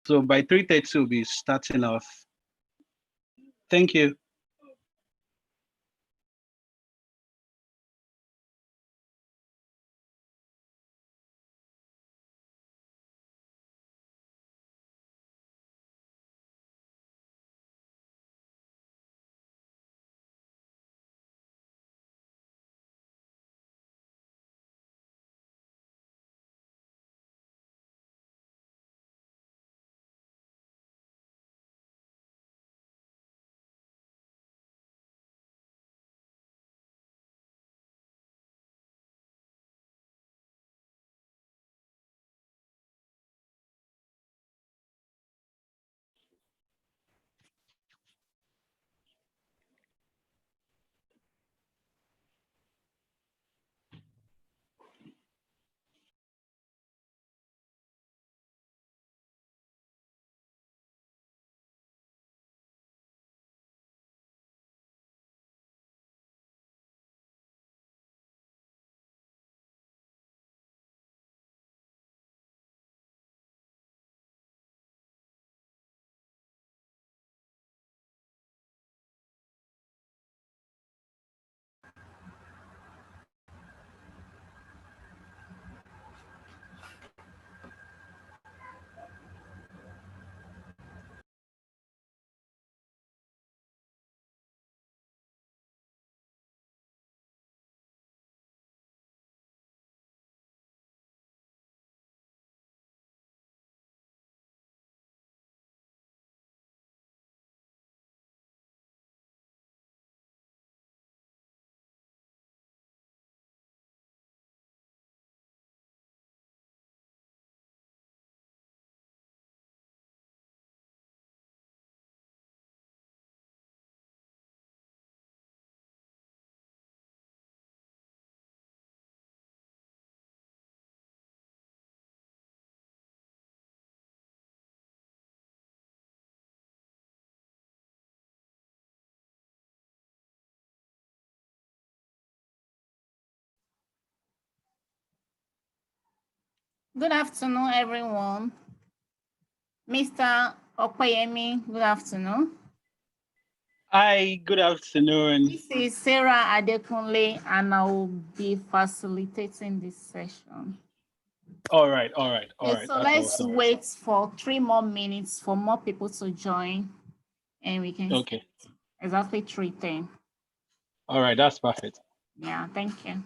So by 3:30, we'll be starting off. Thank you. Good afternoon, everyone. Mr. Opeyemi, good afternoon. Hi, good afternoon. This is Sarah Adekunle, and I will be facilitating this session. All right. So That's let's awesome. wait for 3 more minutes for more people to join, and we can Okay. exactly 3:10. All right, that's perfect. Yeah, thank you.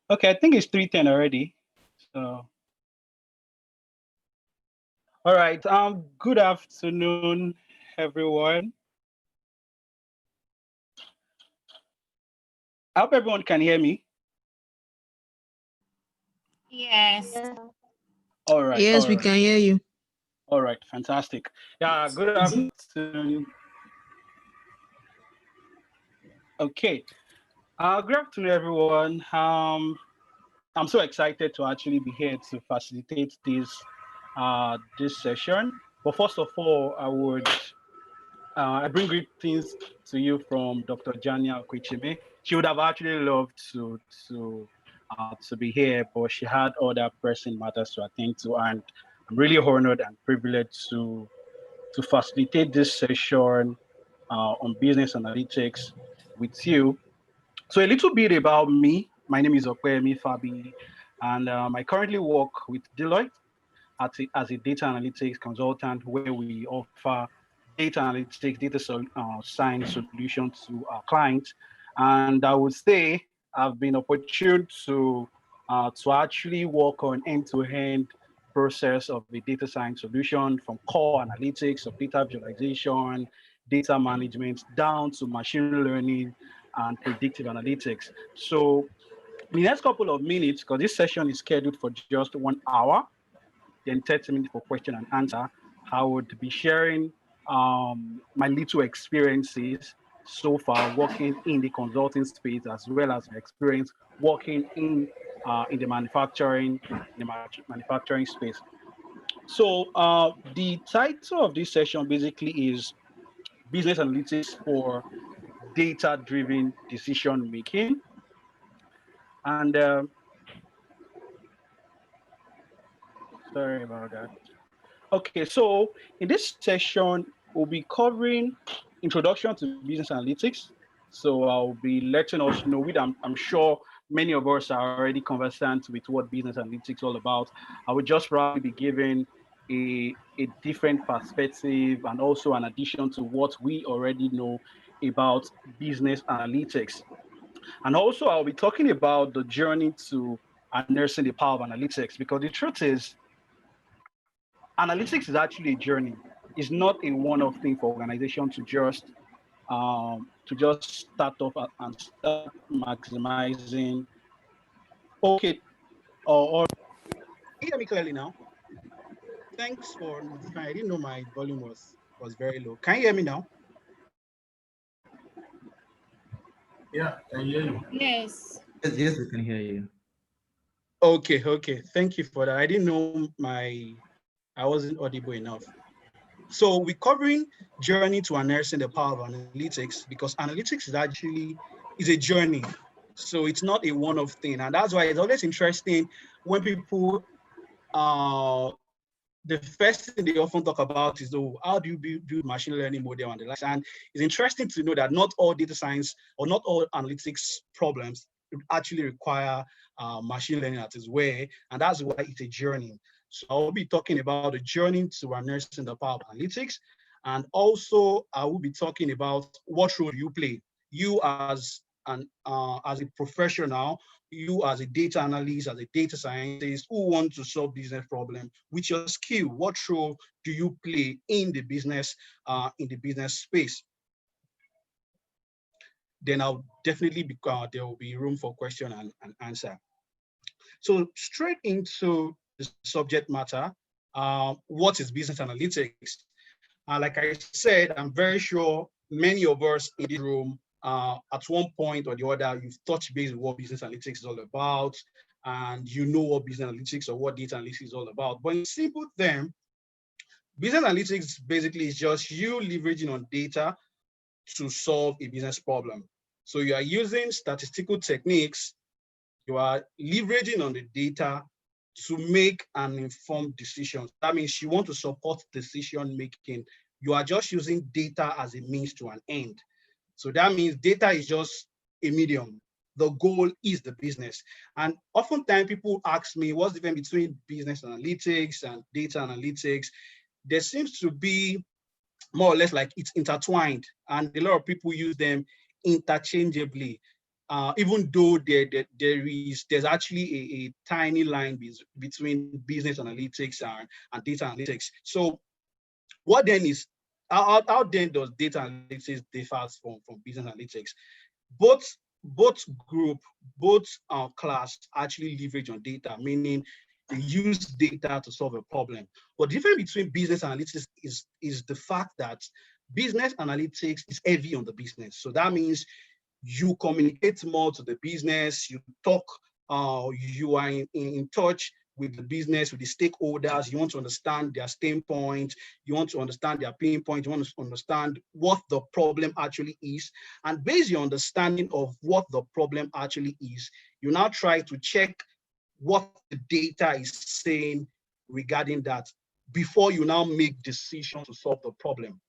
Okay, I think it's 3:10 already. So, all right. Good afternoon, everyone. I hope everyone can hear me. Yes. All right. Yes, all we right. can hear you. All right, fantastic. Yeah, good afternoon. Okay. Good afternoon, everyone. I'm so excited to actually be here to facilitate this session. But first of all, I bring greetings to you from Dr. Jania Okwechime. She would have actually loved to be here, but she had other pressing matters to attend to, and I'm really honored and privileged to facilitate this session on business analytics with you. So a little bit about me. My name is Opeyemi Fabiyi, and I currently work with Deloitte as a data analytics consultant, where we offer data analytics, science solutions to our clients. And I would say I've been opportune to actually work on end-to-end process of the data science solution, from core analytics of data visualization, data management, down to machine learning and predictive analytics. So in the next couple of minutes, because this session is scheduled for just 1 hour, then 30 minutes for question and answer, I would be sharing my little experiences so far working in the consulting space, as well as my experience working in the manufacturing space. So the title of this session basically is Business Analytics for Data-Driven Decision Making. And sorry about that. Okay, so in this session, we'll be covering introduction to business analytics. So I'll be letting us know, I'm sure many of us are already conversant with what business analytics is all about. I would just probably be giving a different perspective and also an addition to what we already know about business analytics. And also I'll be talking about the journey to harnessing the power of analytics, because the truth is, analytics is actually a journey. It's not a one-off thing for organization to just start off and start maximizing. Okay, or can you hear me clearly now? Thanks for notifying. I didn't know my volume was very low. Can you hear me now? Yeah, I hear you. Yes. Yes, we can hear you. Okay. Thank you for that. I didn't know I wasn't audible enough. So we're covering journey to harnessing the power of analytics, because analytics is a journey. So it's not a one-off thing. And that's why it's always interesting when people, the first thing they often talk about is, oh, how do you build machine learning model and the likes? And it's interesting to know that not all data science or not all analytics problems actually require machine learning at its way. And that's why it's a journey. So I'll be talking about the journey to harnessing the power of analytics. And also I will be talking about what role you play. You as a professional, you as a data analyst, as a data scientist who want to solve business problem with your skill, what role do you play in the business space? Then I'll definitely be there will be room for question and answer. So straight into the subject matter, what is business analytics? Like I said, I'm very sure many of us in this room, at one point or the other, you've touched base with what business analytics is all about, and you know what business analytics or what data analytics is all about. But in simple terms, business analytics basically is just you leveraging on data to solve a business problem. So you are using statistical techniques, you are leveraging on the data to make an informed decision. That means you want to support decision making. You are just using data as a means to an end. So that means data is just a medium. The goal is the business. And oftentimes people ask me, what's the difference between business analytics and data analytics? There seems to be more or less like it's intertwined, and a lot of people use them interchangeably. Even though there's actually a tiny line between business analytics and data analytics. So what then is, how then does data analytics differ from business analytics? Both class actually leverage on data, meaning they use data to solve a problem. But the difference between business analytics is the fact that business analytics is heavy on the business. So that means you communicate more to the business, you talk, you are in touch with the business, with the stakeholders. You want to understand their standpoint, you want to understand their pain point, you want to understand what the problem actually is. And based on your understanding of what the problem actually is, you now try to check what the data is saying regarding that before you now make decisions to solve the problem.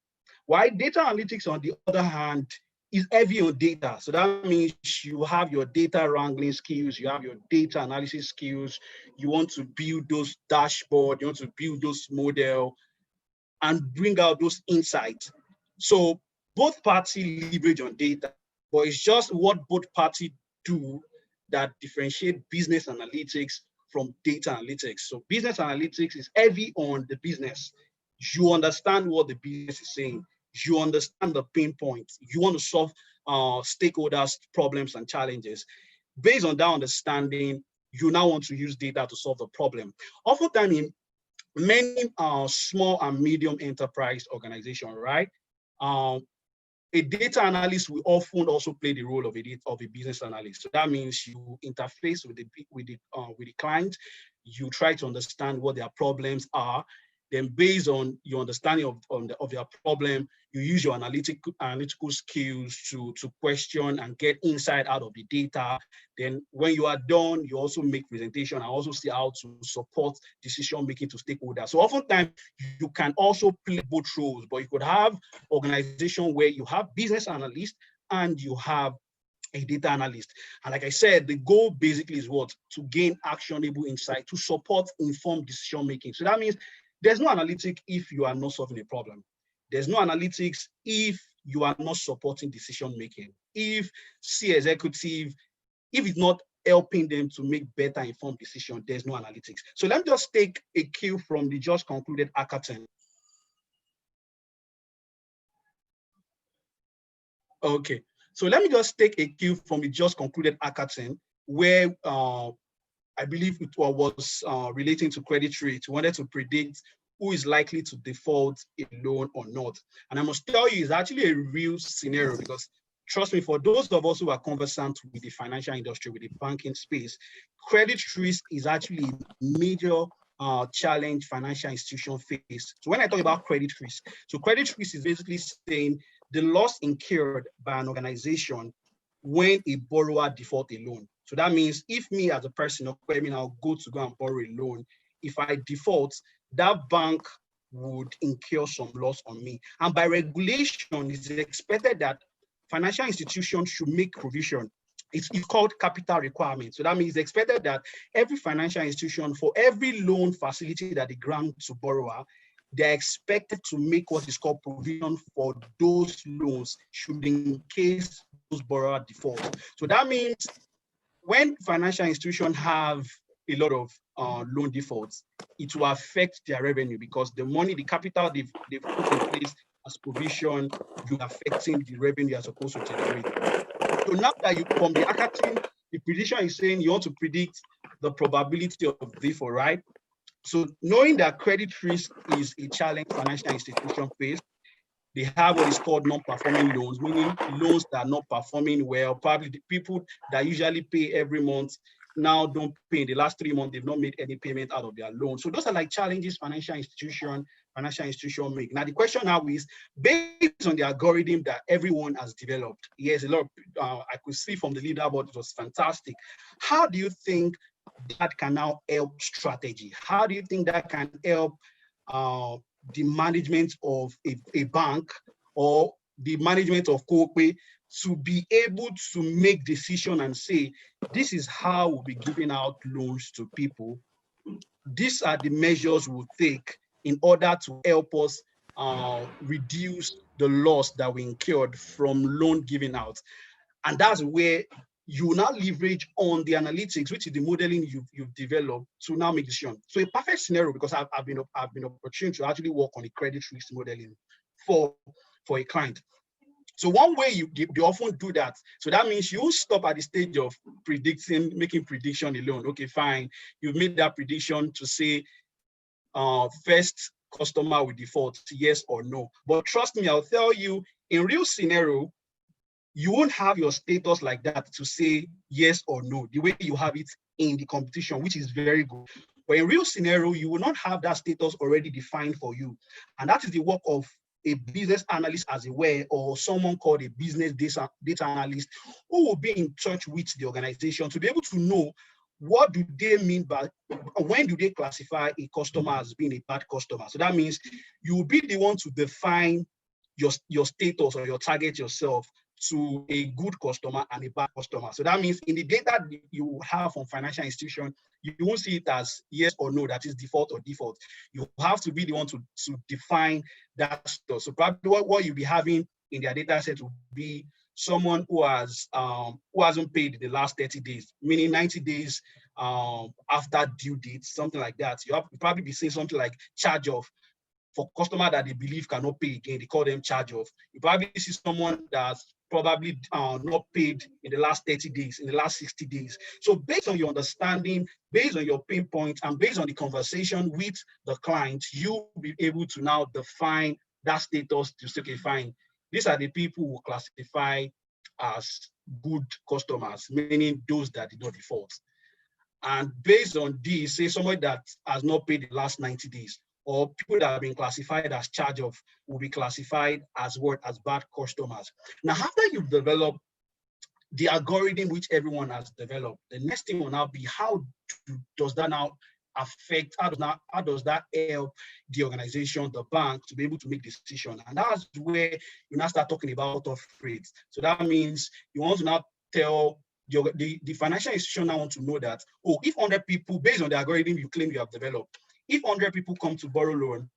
While data analytics, on the other hand, is heavy on data. So that means you have your data wrangling skills, you have your data analysis skills, you want to build those dashboards, you want to build those model and bring out those insights. So both parties leverage on data, but it's just what both parties do that differentiate business analytics from data analytics. So business analytics is heavy on the business. You understand what the business is saying. You understand the pain points. You want to solve stakeholders' problems and challenges. Based on that understanding, you now want to use data to solve the problem. Oftentimes in many small and medium enterprise organizations, right? A data analyst will often also play the role of a business analyst. So that means you interface with the client, you try to understand what their problems are. Then based on your understanding of their problem, you use your analytical skills to question and get insight out of the data. Then when you are done, you also make presentation and also see how to support decision making to stakeholders. So oftentimes you can also play both roles, but you could have organization where you have business analyst and you have a data analyst. And like I said, the goal basically is what? To gain actionable insight, to support informed decision making. So that means there's no analytic if you are not solving a problem. There's no analytics if you are not supporting decision making. If C executive, if it's not helping them to make better informed decisions, there's no analytics. So let me just take a cue from the just concluded hackathon. Okay, so let me just take a cue from the just concluded hackathon where I believe it was relating to credit rate. We wanted to predict who is likely to default a loan or not. And I must tell you, it's actually a real scenario because trust me, for those of us who are conversant with the financial industry, with the banking space, credit risk is actually a major challenge financial institutions face. So when I talk about credit risk, so credit risk is basically saying the loss incurred by an organization when a borrower defaults a loan. So that means if me as a person, I'll go and borrow a loan, if I default, that bank would incur some loss on me. And by regulation, it's expected that financial institutions should make provision. It's called capital requirement. So that means it's expected that every financial institution, for every loan facility that they grant to borrower, they're expected to make what is called provision for those loans should in case those borrower default. So that means when financial institutions have a lot of loan defaults, it will affect their revenue because the money, the capital they've put in place as provision, you're affecting the revenue you're supposed to generate. So now that you from the hackathon, the prediction is saying you want to predict the probability of default, right? So knowing that credit risk is a challenge financial institution face, they have what is called non-performing loans, meaning loans that are not performing well, probably the people that usually pay every month now don't pay. In the last 3 months, they've not made any payment out of their loan. So those are like challenges financial institution make. Now the question now is, based on the algorithm that everyone has developed, yes, a lot of, I could see from the leaderboard, it was fantastic. How do you think that can now help strategy? How do you think that can help the management of a bank or the management of Coopay to be able to make decision and say, this is how we'll be giving out loans to people. These are the measures we'll take in order to help us reduce the loss that we incurred from loan giving out. And that's where you now leverage on the analytics, which is the modeling you've developed to now make decisions. So a perfect scenario, because I've been opportunity to actually work on a credit risk modeling for a client. So one way they often do that. So that means you stop at the stage of making prediction alone. Okay, fine. You've made that prediction to say first customer will default, yes or no. But trust me, I'll tell you, in real scenario, you won't have your status like that to say yes or no, the way you have it in the competition, which is very good. But in real scenario, you will not have that status already defined for you. And that is the work of a business analyst, as it were, or someone called a business data analyst, who will be in touch with the organization to be able to know what do they mean by, when do they classify a customer as being a bad customer. So that means you will be the one to define your status or your target yourself to a good customer and a bad customer. So that means in the data you have from financial institution, you won't see it as yes or no, that is default or default. You have to be the one to define that stuff. So probably what you'll be having in their data set will be someone who hasn't paid in the last 30 days, meaning 90 days after due date, something like that. You'll probably be saying something like charge off. For customer that they believe cannot pay again, they call them charge off. You probably see someone that's probably not paid in the last 30 days, in the last 60 days. So based on your understanding, based on your pain point, and based on the conversation with the client, you'll be able to now define that status to say, okay, fine, these are the people who classify as good customers, meaning those that did not default. And based on this, say somebody that has not paid the last 90 days, or people that have been classified as charge off will be classified as what? As bad customers. Now, after you've developed the algorithm which everyone has developed, the next thing will now be, how does that now affect, how does that help the organization, the bank, to be able to make decisions? And that's where you now start talking about off rates. So that means you want to now tell the financial institution now want to know that, oh, if 100 people, based on the algorithm you claim you have developed, if 100 people come to borrow loan,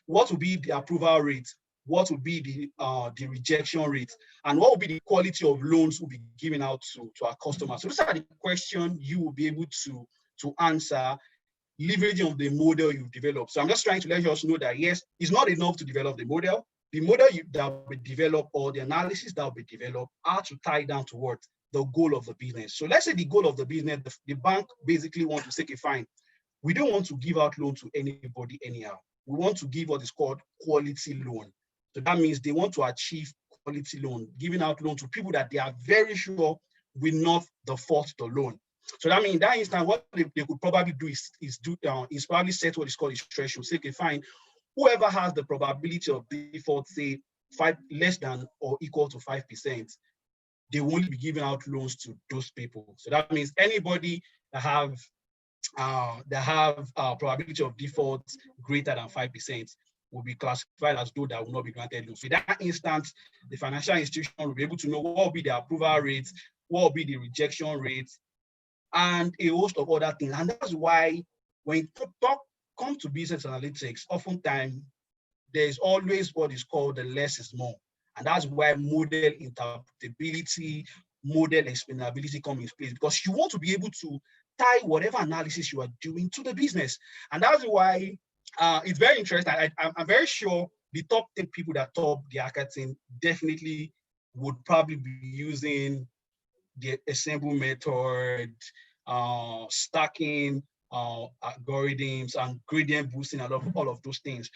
what will be the approval rate? What will be the rejection rate? And what will be the quality of loans we'll be giving out to our customers? So these are the questions you will be able to answer, leveraging on the model you've developed. So I'm just trying to let you also know that, yes, it's not enough to develop the model. The model that will be developed, or the analysis that will be developed, are to tie down to what? The goal of the business. So let's say the goal of the business, the bank basically wants to say, okay, fine, we don't want to give out loan to anybody anyhow. We want to give what is called quality loan. So that means they want to achieve quality loan, giving out loan to people that they are very sure will not default the loan. So that means in that instance, what they could probably do is probably set what is called a threshold. Say, okay, fine, whoever has the probability of default, say less than or equal to 5%, they will only be giving out loans to those people. So that means anybody that have probability of default greater than 5% will be classified as those that will not be granted loans. So in that instance, the financial institution will be able to know what will be the approval rates, what will be the rejection rates, and a host of other things. And that's why when you come to business analytics, oftentimes there's always what is called the less is more. And that's why model interpretability, model explainability come in place, because you want to be able to tie whatever analysis you are doing to the business. And that's why it's very interesting. I'm very sure the top 10 people that top the hackathon definitely would probably be using the assemble method, stacking, algorithms, and gradient boosting, and all of those things.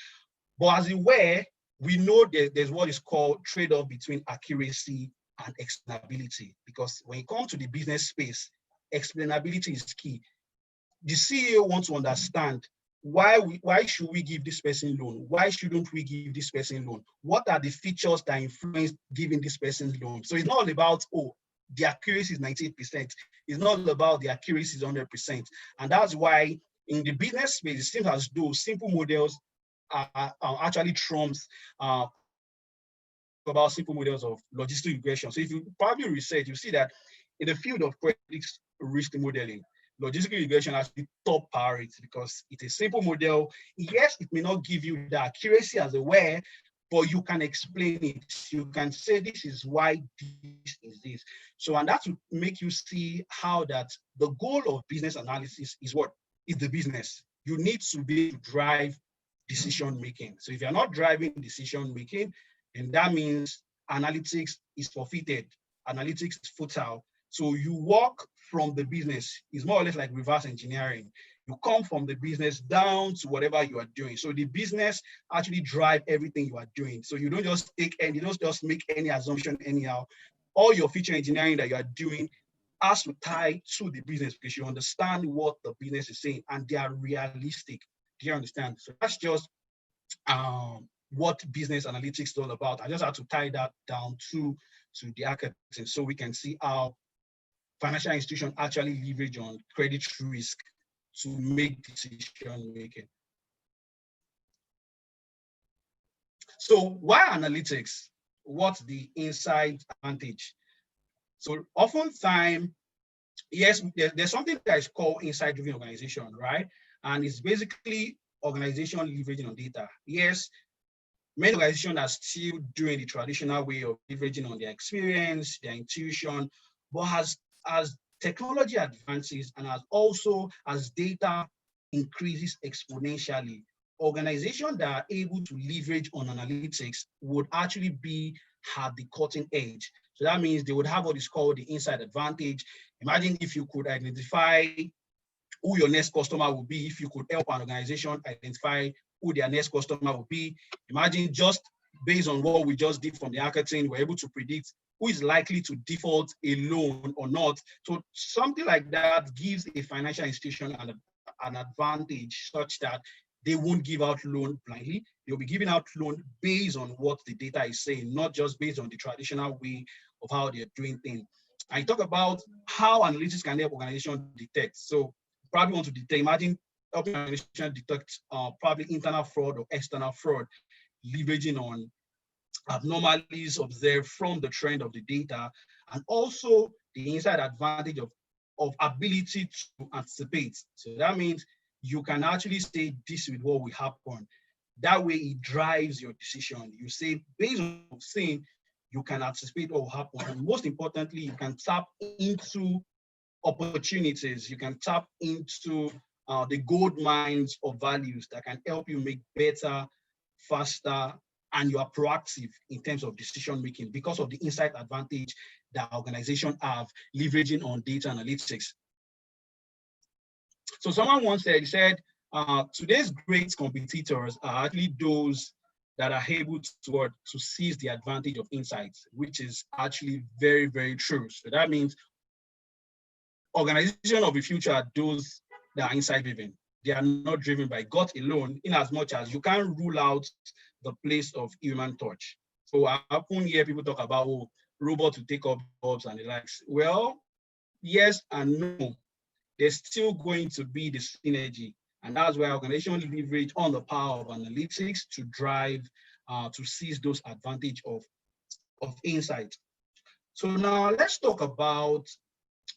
But as it were, we know there's what is called trade-off between accuracy and explainability, because when it comes to the business space, explainability is key. The CEO wants to understand why should we give this person loan? Why shouldn't we give this person loan? What are the features that influence giving this person loan? So it's not all about, oh, the accuracy is 98%. It's not all about the accuracy is 100%. And that's why in the business space, it seems as though simple models are actually trumps about simple models of logistic regression. So if you probably research, you see that in the field of credit risk modeling, logistic regression has the top priority because it's a simple model. Yes, it may not give you the accuracy as a where, but you can explain it. You can say this is why this is this. So, and that will make you see how that the goal of business analysis is what? Is the business. You need to be able to drive decision making. So if you're not driving decision making, then that means analytics is forfeited. Analytics is futile. So you walk from the business. It's more or less like reverse engineering. You come from the business down to whatever you are doing. So the business actually drive everything you are doing. So you don't just take and you don't just make any assumption anyhow. All your feature engineering that you are doing has to tie to the business because you understand what the business is saying and they are realistic. Do you understand? So that's just what business analytics is all about. I just had to tie that down to the architecture so we can see how financial institutions actually leverage on credit risk to make decision making. So why analytics? What's the inside advantage? So oftentimes, yes, there's something that is called insight-driven organization, right? And it's basically organization leveraging on data. Yes, many organizations are still doing the traditional way of leveraging on their experience, their intuition, but as technology advances and as data increases exponentially, organizations that are able to leverage on analytics would actually be at the cutting edge. So that means they would have what is called the inside advantage. Imagine if you could identify who your next customer will be, if you could help an organization identify who their next customer will be. Imagine just based on what we just did from the marketing, we're able to predict who is likely to default a loan or not. So something like that gives a financial institution an advantage such that they won't give out loan blindly. They'll be giving out loan based on what the data is saying, not just based on the traditional way of how they're doing things. I talk about how analytics can help organizations detect. So probably want to detect, imagine helping an organization detect probably internal fraud or external fraud, leveraging on abnormalities observed from the trend of the data, and also the inside advantage of ability to anticipate. So that means you can actually say this is what will happen. That way it drives your decision. You say, based on what you've seen, you can anticipate what will happen. And most importantly, you can tap into opportunities. You can tap into the gold mines of values that can help you make better, faster, and you are proactive in terms of decision making because of the insight advantage that organizations have leveraging on data analytics. So someone once said, today's great competitors are actually those that are able to seize the advantage of insights, which is actually very, very true. So that means organizations of the future are those that are insight driven. They are not driven by gut alone, in as much as you can't rule out the place of human touch. So I often hear people talk about, oh, robots to take up jobs and the likes. Well, yes and no. There's still going to be the synergy. And that's why organizations leverage on the power of analytics to drive, to seize those advantage of insight. So now let's talk about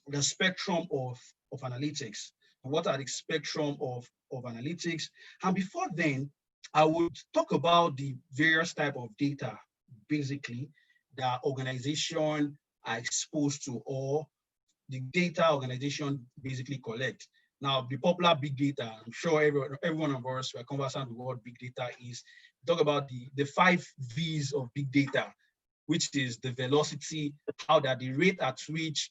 the spectrum of analytics. What are the spectrum of analytics? And before then, I would talk about the various type of data, basically, that organizations are exposed to, or the data organization basically collect. Now, the popular big data, I'm sure every one of us are conversant with what big data is. Talk about the 5 V's of big data, which is the velocity, how that the rate at which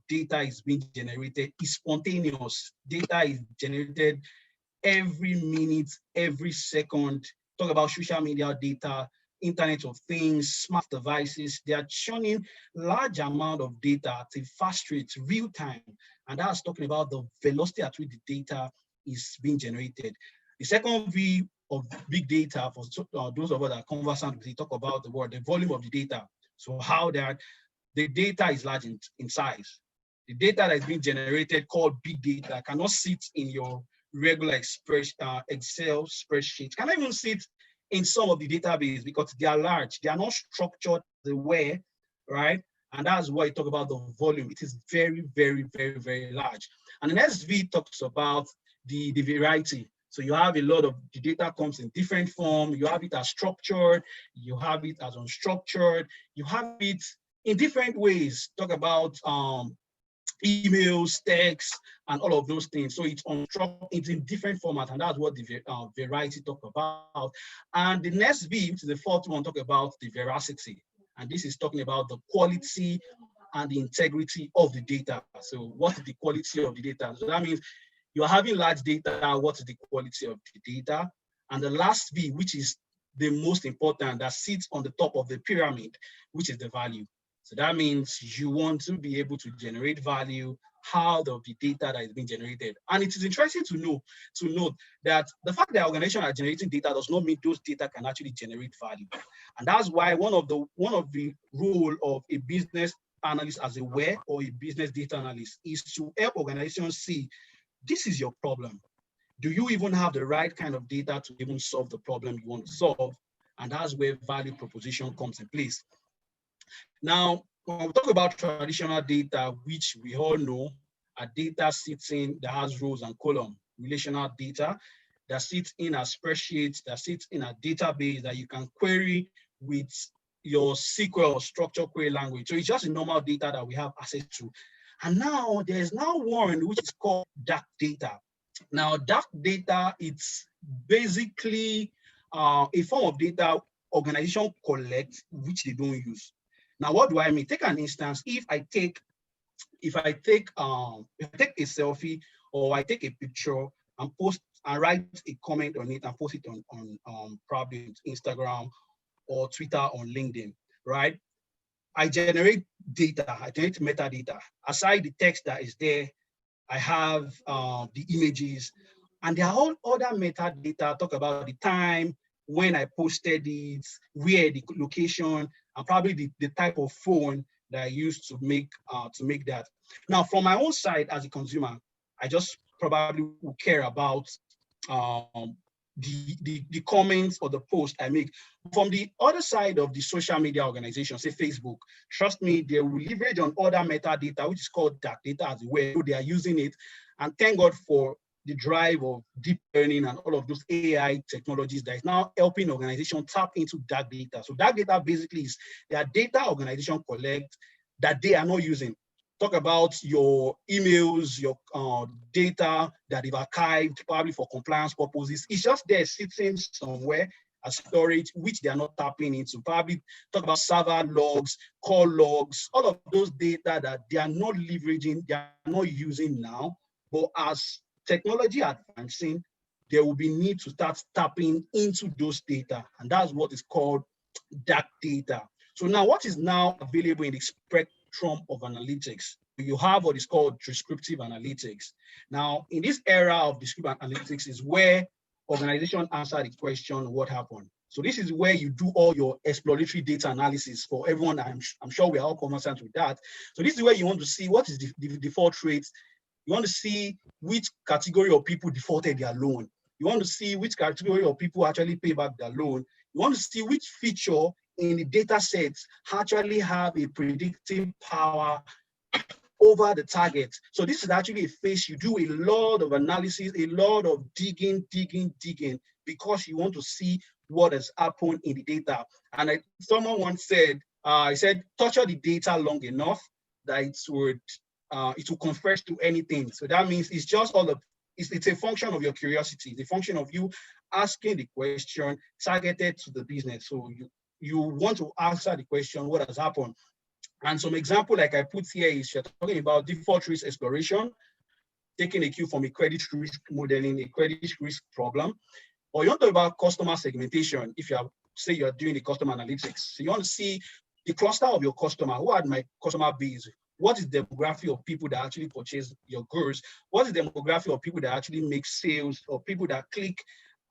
data is being generated is spontaneous. Data is generated every minute, every second. Talk about social media data. Internet of Things, smart devices, they are churning large amount of data at a fast rate, real time. And that's talking about the velocity at which the data is being generated. The second V of big data, for those of us that are conversant with it, talk about the volume of the data. So how that the data is large in size. The data that is being generated, called big data, cannot sit in your regular Excel spreadsheet, cannot even sit in some of the database because they are large. They are not structured the way, right? And that's why you talk about the volume. It is very, very, very, very large. And the next V talks about the variety. So you have a lot of the data comes in different form. You have it as structured, you have it as unstructured, you have it in different ways. Talk about emails, text, and all of those things. So it's unstructured, it's in different formats, and that's what the variety talk about. And the next V, which is the fourth one, talk about the veracity. And this is talking about the quality and the integrity of the data. So what is the quality of the data? So that means you're having large data, what is the quality of the data? And the last V, which is the most important, that sits on the top of the pyramid, which is the value. So that means you want to be able to generate value out of the data that is being generated. And it is interesting to note that the fact that organizations are generating data does not mean those data can actually generate value. And that's why one of the role of a business analyst as a or a business data analyst is to help organizations see, this is your problem. Do you even have the right kind of data to even solve the problem you want to solve? And that's where value proposition comes in place. Now, when we talk about traditional data, which we all know, a data sits in that has rows and columns, relational data that sits in a spreadsheet, that sits in a database that you can query with your SQL or structured query language. So it's just the normal data that we have access to. And now there's now one which is called dark data. Now, dark data, it's basically a form of data organization collect which they don't use. Now, what do I mean? Take an instance. If I take a selfie or I take a picture and post and write a comment on it and post it on probably Instagram or Twitter or LinkedIn, right? I generate data, I generate metadata. Aside the text that is there, I have the images, and there are all other metadata, talk about the time, when I posted it, where the location, and probably the type of phone that I used to make that. Now, from my own side as a consumer, I just probably will care about the comments or the post I make. From the other side of the social media organization, say Facebook, trust me, they will leverage on other metadata, which is called dark data as well. They are using it. And thank God for the drive of deep learning and all of those AI technologies that is now helping organizations tap into dark data. So dark data basically is their data organization collect that they are not using. Talk about your emails, your data that they've archived, probably for compliance purposes. It's just there sitting somewhere as storage, which they are not tapping into. Probably talk about server logs, call logs, all of those data that they are not leveraging, they are not using now. But as technology advancing, there will be need to start tapping into those data. And that's what is called dark data. So now what is now available in the spectrum of analytics? You have what is called descriptive analytics. Now, in this era of descriptive analytics is where organizations answer the question, what happened? So this is where you do all your exploratory data analysis for everyone. I'm sure we are all conversant with that. So this is where you want to see what is the default rates. You want to see which category of people defaulted their loan. You want to see which category of people actually pay back their loan. You want to see which feature in the data sets actually have a predictive power over the target. So this is actually a phase you do a lot of analysis, a lot of digging, because you want to see what has happened in the data. And someone once said, he said, torture the data long enough that it will confess to anything. So that means it's just it's a function of your curiosity, the function of you asking the question targeted to the business. So you want to answer the question, what has happened? And some example like I put here is you're talking about default risk exploration, taking a cue from a credit risk modeling, a credit risk problem, or you want to talk about customer segmentation. If you are say you're doing the customer analytics. So you want to see the cluster of your customer. Who are my customer base? What is the demography of people that actually purchase your goods? What is the demography of people that actually make sales, or people that click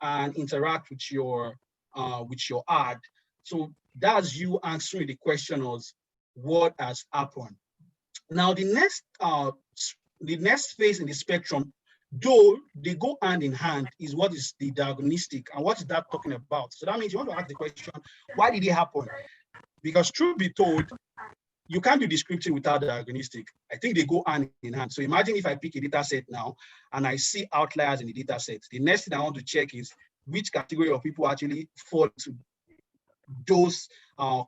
and interact with your ad? So that's you answering the question of what has happened. Now the next phase in the spectrum, though they go hand in hand, is what is the diagnostic, and what is that talking about? So that means you want to ask the question, why did it happen? Because truth be told, you can't do descriptive without diagnostic. I think they go hand in hand. So imagine if I pick a data set now and I see outliers in the data set. The next thing I want to check is which category of people actually fall to those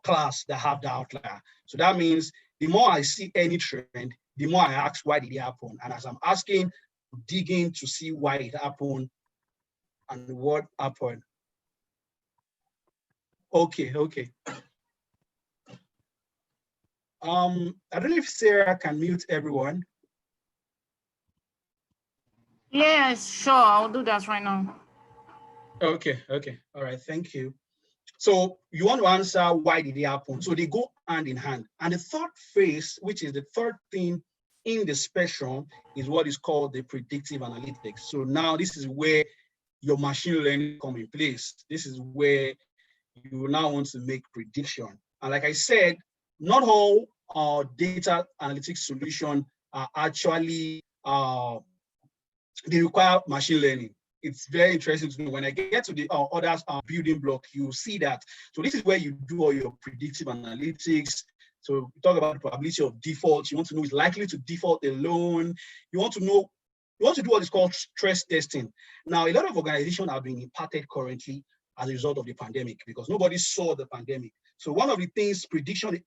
class that have the outlier. So that means the more I see any trend, the more I ask, why did it happen? And as I'm asking, digging to see why it happened and what happened. Okay. I don't know if Sarah can mute everyone. Yes, sure. I'll do that right now. Okay. All right, thank you. So you want to answer why did it happen? So they go hand in hand. And the third phase, which is the third thing in the spectrum, is what is called the predictive analytics. So now this is where your machine learning come in place. This is where you now want to make prediction. And like I said, not all data analytics solutions are actually, they require machine learning. It's very interesting to know. When I get to the other building block, you see that. So this is where you do all your predictive analytics. So we talk about the probability of default. You want to know is likely to default a loan. You want to know, you want to do what is called stress testing. Now, a lot of organizations are being impacted currently as a result of the pandemic because nobody saw the pandemic. So one of the things prediction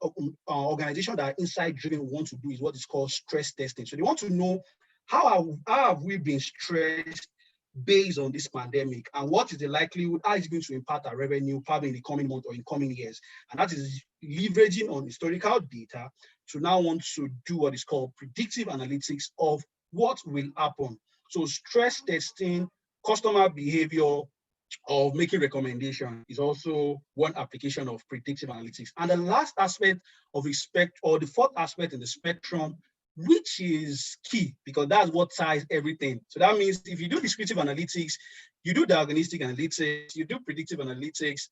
organizations that are insight driven want to do is what is called stress testing. So they want to know how have we been stressed based on this pandemic, and what is the likelihood, how is it going to impact our revenue probably in the coming month or in coming years. And that is leveraging on historical data to now want to do what is called predictive analytics of what will happen. So stress testing, customer behavior, of making recommendation is also one application of predictive analytics. And the last aspect of the fourth aspect in the spectrum, which is key because that's what ties everything. So that means if you do descriptive analytics, you do diagnostic analytics, you do predictive analytics,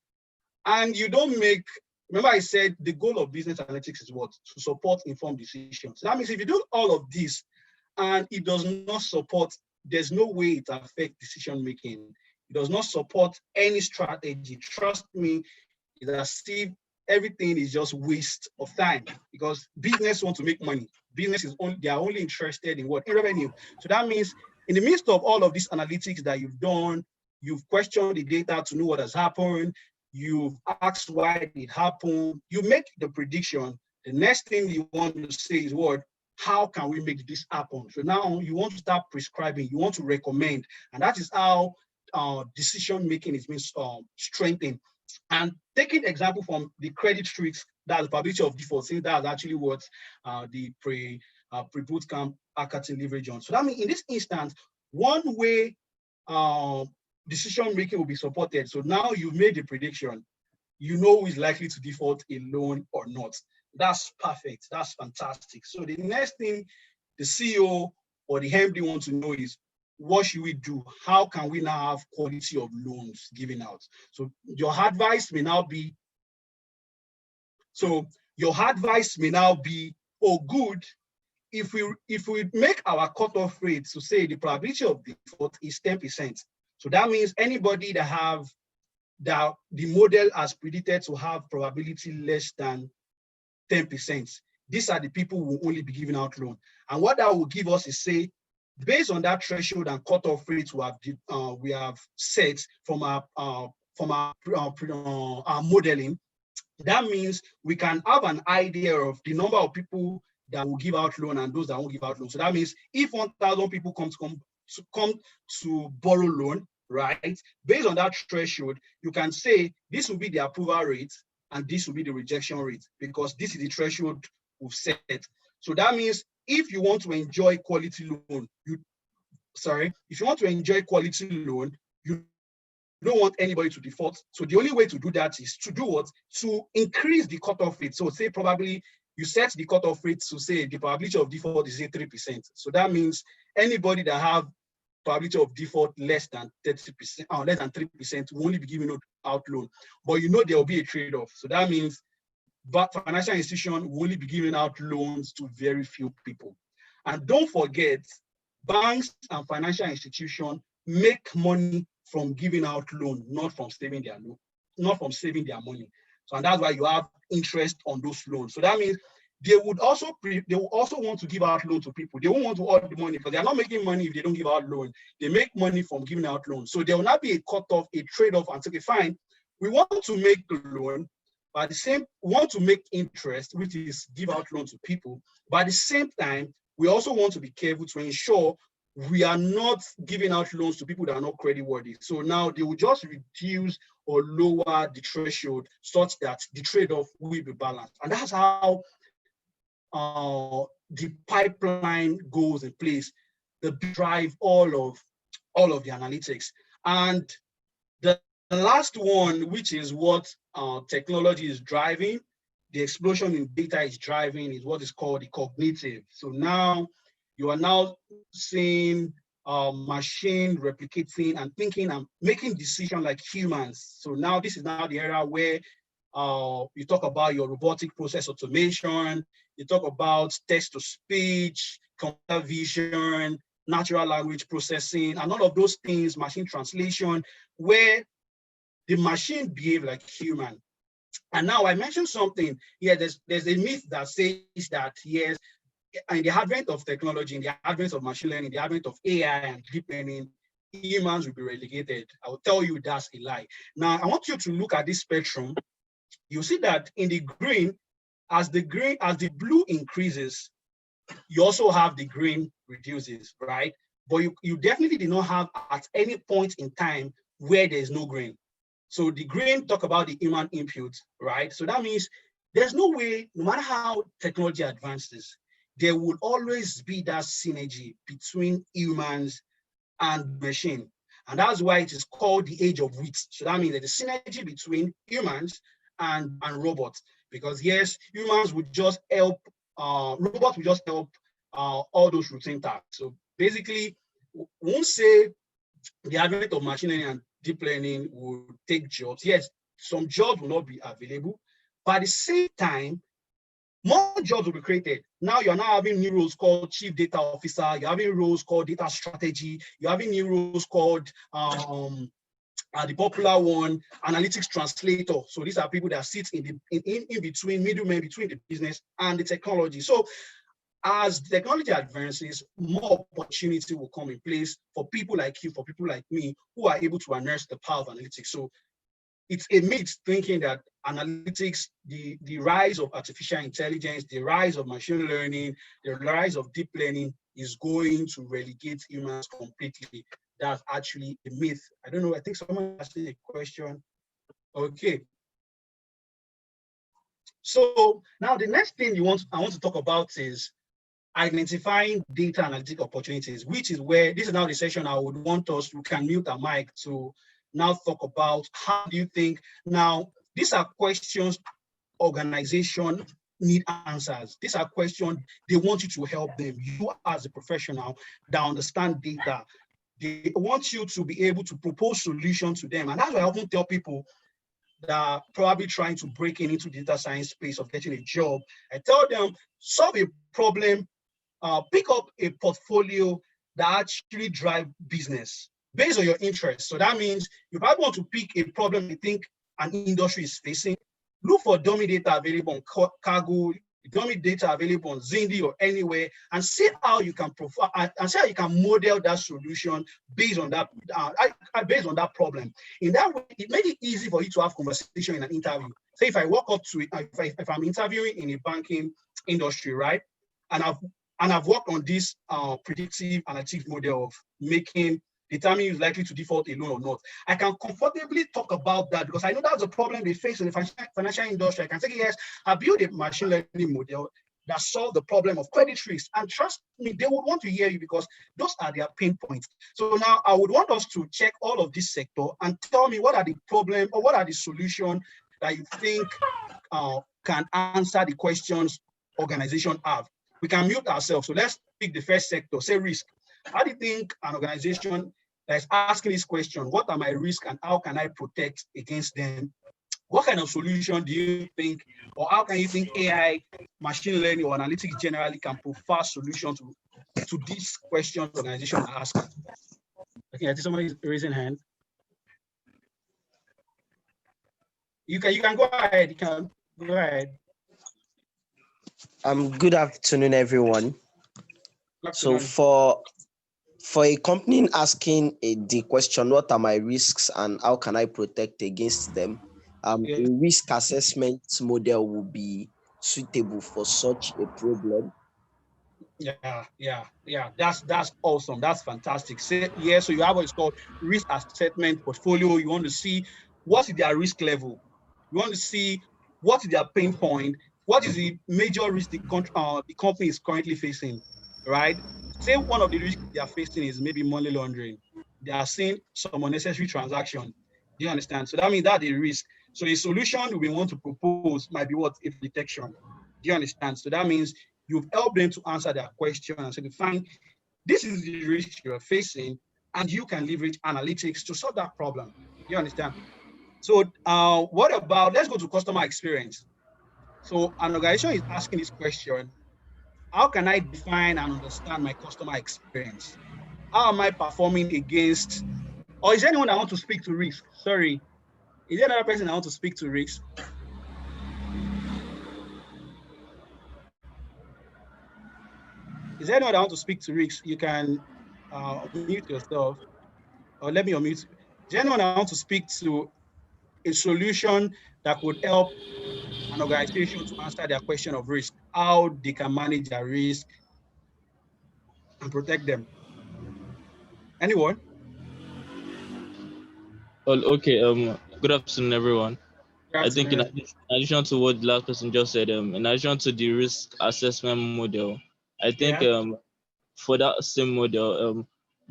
and you don't make, remember I said the goal of business analytics is what? To support informed decisions. So that means if you do all of this and it does not support, there's no way it affects decision making. It does not support any strategy. Trust me, it's as if everything is just waste of time because business want to make money. Business is only, they are only interested in what? In revenue. So that means in the midst of all of these analytics that you've done, you've questioned the data to know what has happened, you've asked why it happened, you make the prediction. The next thing you want to say is what? How can we make this happen? So now you want to start prescribing, you want to recommend, and that is how decision making is being strengthened. And taking example from the credit tricks, that's the probability of default, since that's actually what the pre-bootcamp Accuracy leverage on. So that means in this instance, one way decision making will be supported. So now you've made the prediction, you know who is likely to default a loan or not. That's perfect. That's fantastic. So the next thing the CEO or the MD wants to know is, what should we do? How can we now have quality of loans given out? So your advice may now be, oh good, if we make our cutoff rate to say the probability of default is 10%. So that means anybody that have that the model has predicted to have probability less than 10%, these are the people who will only be giving out loan. And what that will give us is, say, based on that threshold and cutoff rates we have set from our modeling, that means we can have an idea of the number of people that will give out loan and those that won't give out loan. So that means if 1,000 people come to borrow loan, right? Based on that threshold, you can say this will be the approval rate and this will be the rejection rate because this is the threshold we've set. So that means if you want to enjoy quality loan, you don't want anybody to default. So the only way to do that is to do what? To increase the cutoff rate. So say probably you set the cutoff rate to say the probability of default is 3%. So that means anybody that have probability of default less than 30%, less than 3% will only be giving out loan. But you know there will be a trade-off. So that means financial institution will only be giving out loans to very few people. And don't forget, banks and financial institutions make money from giving out loan, not from saving their loan, not from saving their money. So and that's why you have interest on those loans. So that means they will also want to give out loan to people. They won't want to hold the money because they are not making money if they don't give out loan. They make money from giving out loans. So there will not be a cutoff, a trade-off, and say, okay, fine, we want to make the loan, but at the same want to make interest, which is give out loan to people. But at the same time, we also want to be careful to ensure we are not giving out loans to people that are not creditworthy. So now they will just reduce or lower the threshold such that the trade-off will be balanced. And that's how the pipeline goes in place, the drive all of the analytics. And the last one, which is what technology is driving, the explosion in data is driving, is what is called the cognitive. So now you are now seeing machine replicating and thinking and making decisions like humans. So now this is now the era where you talk about your robotic process automation, you talk about text-to-speech, computer vision, natural language processing, and all of those things, machine translation, where the machine behave like human. And now I mentioned something here, there's a myth that says that, yes, in the advent of technology, in the advent of machine learning, the advent of AI and deep learning, humans will be relegated. I will tell you that's a lie. Now, I want you to look at this spectrum. You see that in the green, as the blue increases, you also have the green reduces, right? But you definitely did not have at any point in time where there's no green. So the green talk about the human input, right? So that means there's no way, no matter how technology advances, there will always be that synergy between humans and machine. And that's why it is called the age of wit. So that means there's a synergy between humans and robots. Because yes, humans would just help, robots will just help all those routine tasks. So basically, we won't say the advent of machine learning and deep learning will take jobs. Yes, some jobs will not be available, but at the same time, more jobs will be created. Now you're now having new roles called chief data officer, you're having roles called data strategy, you're having new roles called the popular one, analytics translator. So these are people that sit in between, middlemen between the business and the technology. So as the technology advances, more opportunity will come in place for people like you, for people like me, who are able to harness the power of analytics. So it's a myth thinking that analytics, the rise of artificial intelligence, the rise of machine learning, the rise of deep learning is going to relegate humans completely. That's actually a myth. I don't know, I think someone asked a question. Okay. So now the next thing I want to talk about is identifying data analytic opportunities, which is where, this is now the session I would want us, we can mute our mic to now talk about how do you think, now these are questions organization need answers. These are questions they want you to help them. You as a professional that understand data, they want you to be able to propose solutions to them. And that's why I often tell people that are probably trying to break into the data science space of getting a job. I tell them, solve a problem, pick up a portfolio that actually drive business based on your interests. So that means you probably want to pick a problem you think an industry is facing. Look for dummy data available on Kaggle, dummy data available on Zindi or anywhere, and see how you can provide and see how you can model that solution based on that problem. In that way, it makes it easy for you to have conversation in an interview. Say if I walk up to it, if I'm interviewing in a banking industry, right, and I've worked on this predictive analytics model of determining who's likely to default a loan or not. I can comfortably talk about that because I know that's a problem they face in the financial industry. I can say, yes, I built a machine learning model. that solve the problem of credit risk. And trust me, they would want to hear you because those are their pain points. So now I would want us to check all of this sector and tell me what are the problem or what are the solutions that you think can answer the questions organizations have. We can mute ourselves. So let's pick the first sector, say risk. How do you think an organization that is asking this question, what are my risks and how can I protect against them? What kind of solution do you think, or how can you think AI, machine learning, or analytics generally can provide solutions to these questions organizations are asking? Okay, I think somebody's raising hand. You can go ahead. You can go ahead. Good afternoon, everyone. Good afternoon. So for a company asking the question, what are my risks and how can I protect against them? A risk assessment model will be suitable for such a problem. Yeah. That's awesome. That's fantastic. So you have what's called risk assessment portfolio. You want to see what is their risk level. You want to see what is their pain point. What is the major risk the company is currently facing, right? Say one of the risks they are facing is maybe money laundering. They are seeing some unnecessary transaction. Do you understand? So that means that's a risk. So a solution we want to propose might be what? If detection. Do you understand? So that means you've helped them to answer their question and say, fine, this is the risk you're facing, and you can leverage analytics to solve that problem. You understand? So what about, let's go to customer experience. So an organization is asking this question, how can I define and understand my customer experience? How am I performing against, or is there anyone that wants to speak to risk? Sorry, is there another person that wants to speak to risk? Is there anyone that wants to speak to risk? You can mute yourself, or let me unmute. Is there anyone that wants to speak to a solution that could help an organization to answer their question of risk, how they can manage their risk and protect them? Anyone? Well, okay. Good afternoon, everyone. Good I think afternoon. in addition to what the last person just said, in addition to the risk assessment model, I think for that same model,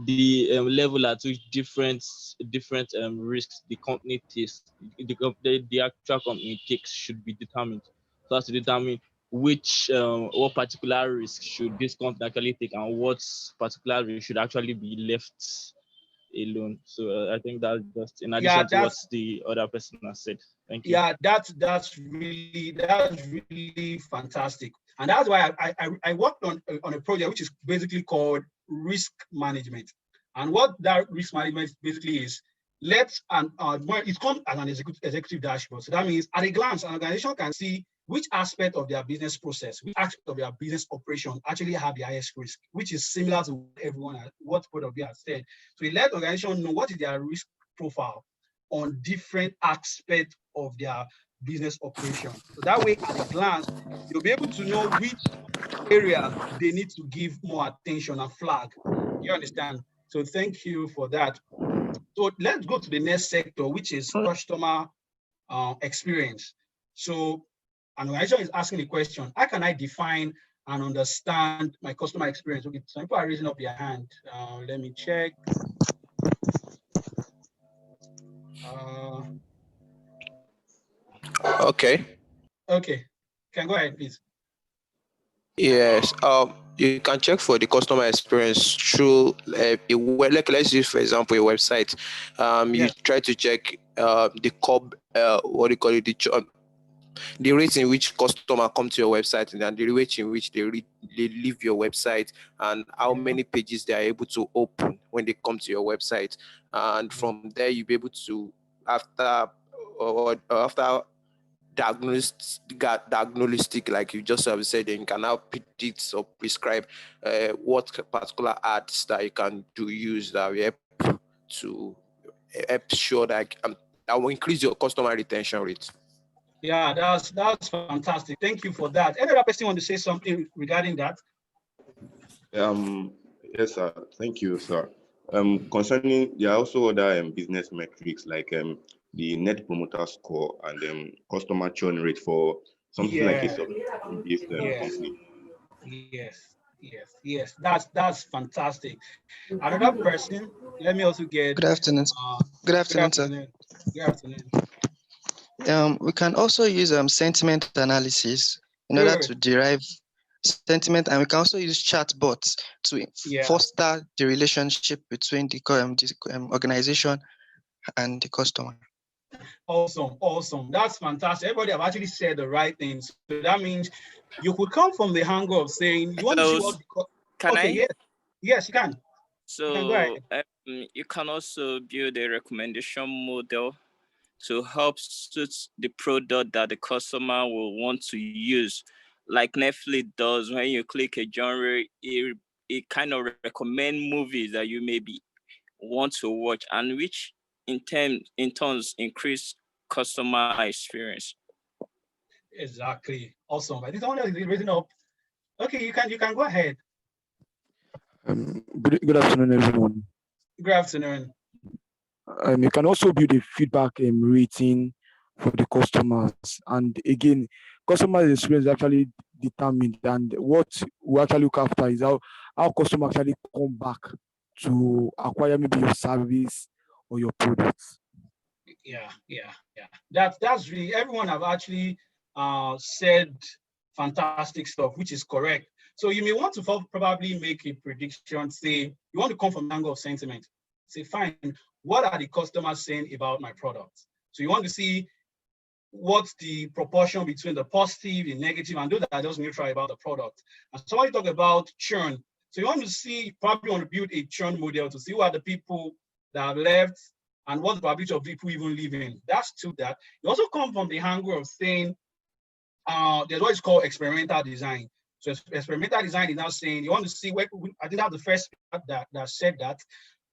the level at which different risks the company takes, the actual company takes should be determined. So as to determine which what particular risk should this company actually take and what particular risk should actually be left alone. So I think that's just in addition to what the other person has said. Thank you. Yeah, that's really fantastic, and that's why I worked on a project which is basically called risk management. And what that risk management basically is, it comes as an executive dashboard. So that means at a glance, an organization can see which aspect of their business process, which aspect of their business operation actually have the highest risk, which is similar to what both of you have said. So it let organization know what is their risk profile on different aspects of their business operation. So that way, at a glance, you'll be able to know which area they need to give more attention and flag. You understand? So thank you for that. So let's go to the next sector, which is customer experience. So an organization is asking the question, how can I define and understand my customer experience? Okay, some people are raising up their hand. Let me check. Okay. Can go ahead, please. Yes. You can check for the customer experience through let's use, for example, a website. You try to check the the rate in which customer come to your website and the rate in which they leave your website and how many pages they are able to open when they come to your website. And from there, you'll be able to, after diagnostic, like you just have said, you can now predict or prescribe what particular ads that you can use that will help sure that will increase your customer retention rate. Yeah, that's fantastic. Thank you for that. Any other person want to say something regarding that? Yes, sir. Thank you, sir. Concerning, there are also other business metrics like the net promoter score and customer churn rate for something like a subscription-based company. Yes. That's fantastic. Another person, let me also get. Good afternoon. Good afternoon, sir. Good afternoon. We can also use sentiment analysis in order to derive sentiment, and we can also use chatbots to foster the relationship between the organization and the customer. Awesome. That's fantastic. Everybody have actually said the right things. So that means you could come from the angle of saying you want to see what. Can I? Yes, you can. So you can also build a recommendation model to help suit the product that the customer will want to use. Like Netflix does, when you click a genre, it kind of recommend movies that you maybe want to watch, and which in turns increase customer experience. Exactly. Awesome. I think someone else is raising up. Okay, you can go ahead. Good afternoon, everyone. Good afternoon. You can also build a feedback rating for the customers, and again, customer experience is actually determined, and what we actually look after is how customers actually come back to acquire maybe your service or your products. Yeah. That's really, everyone have actually said fantastic stuff, which is correct. So you may want to probably make a prediction, say you want to come from the angle of sentiment. Say, fine, what are the customers saying about my product? So you want to see what's the proportion between the positive, the negative, and those that are just neutral about the product. And so when you talk about churn, so you want to see, probably want to build a churn model to see who are the people that have left and what the probability of people even leaving. That's to that. You also come from the angle of saying, there's what is called experimental design. So experimental design is now saying you want to see where, I think that's the first that said that.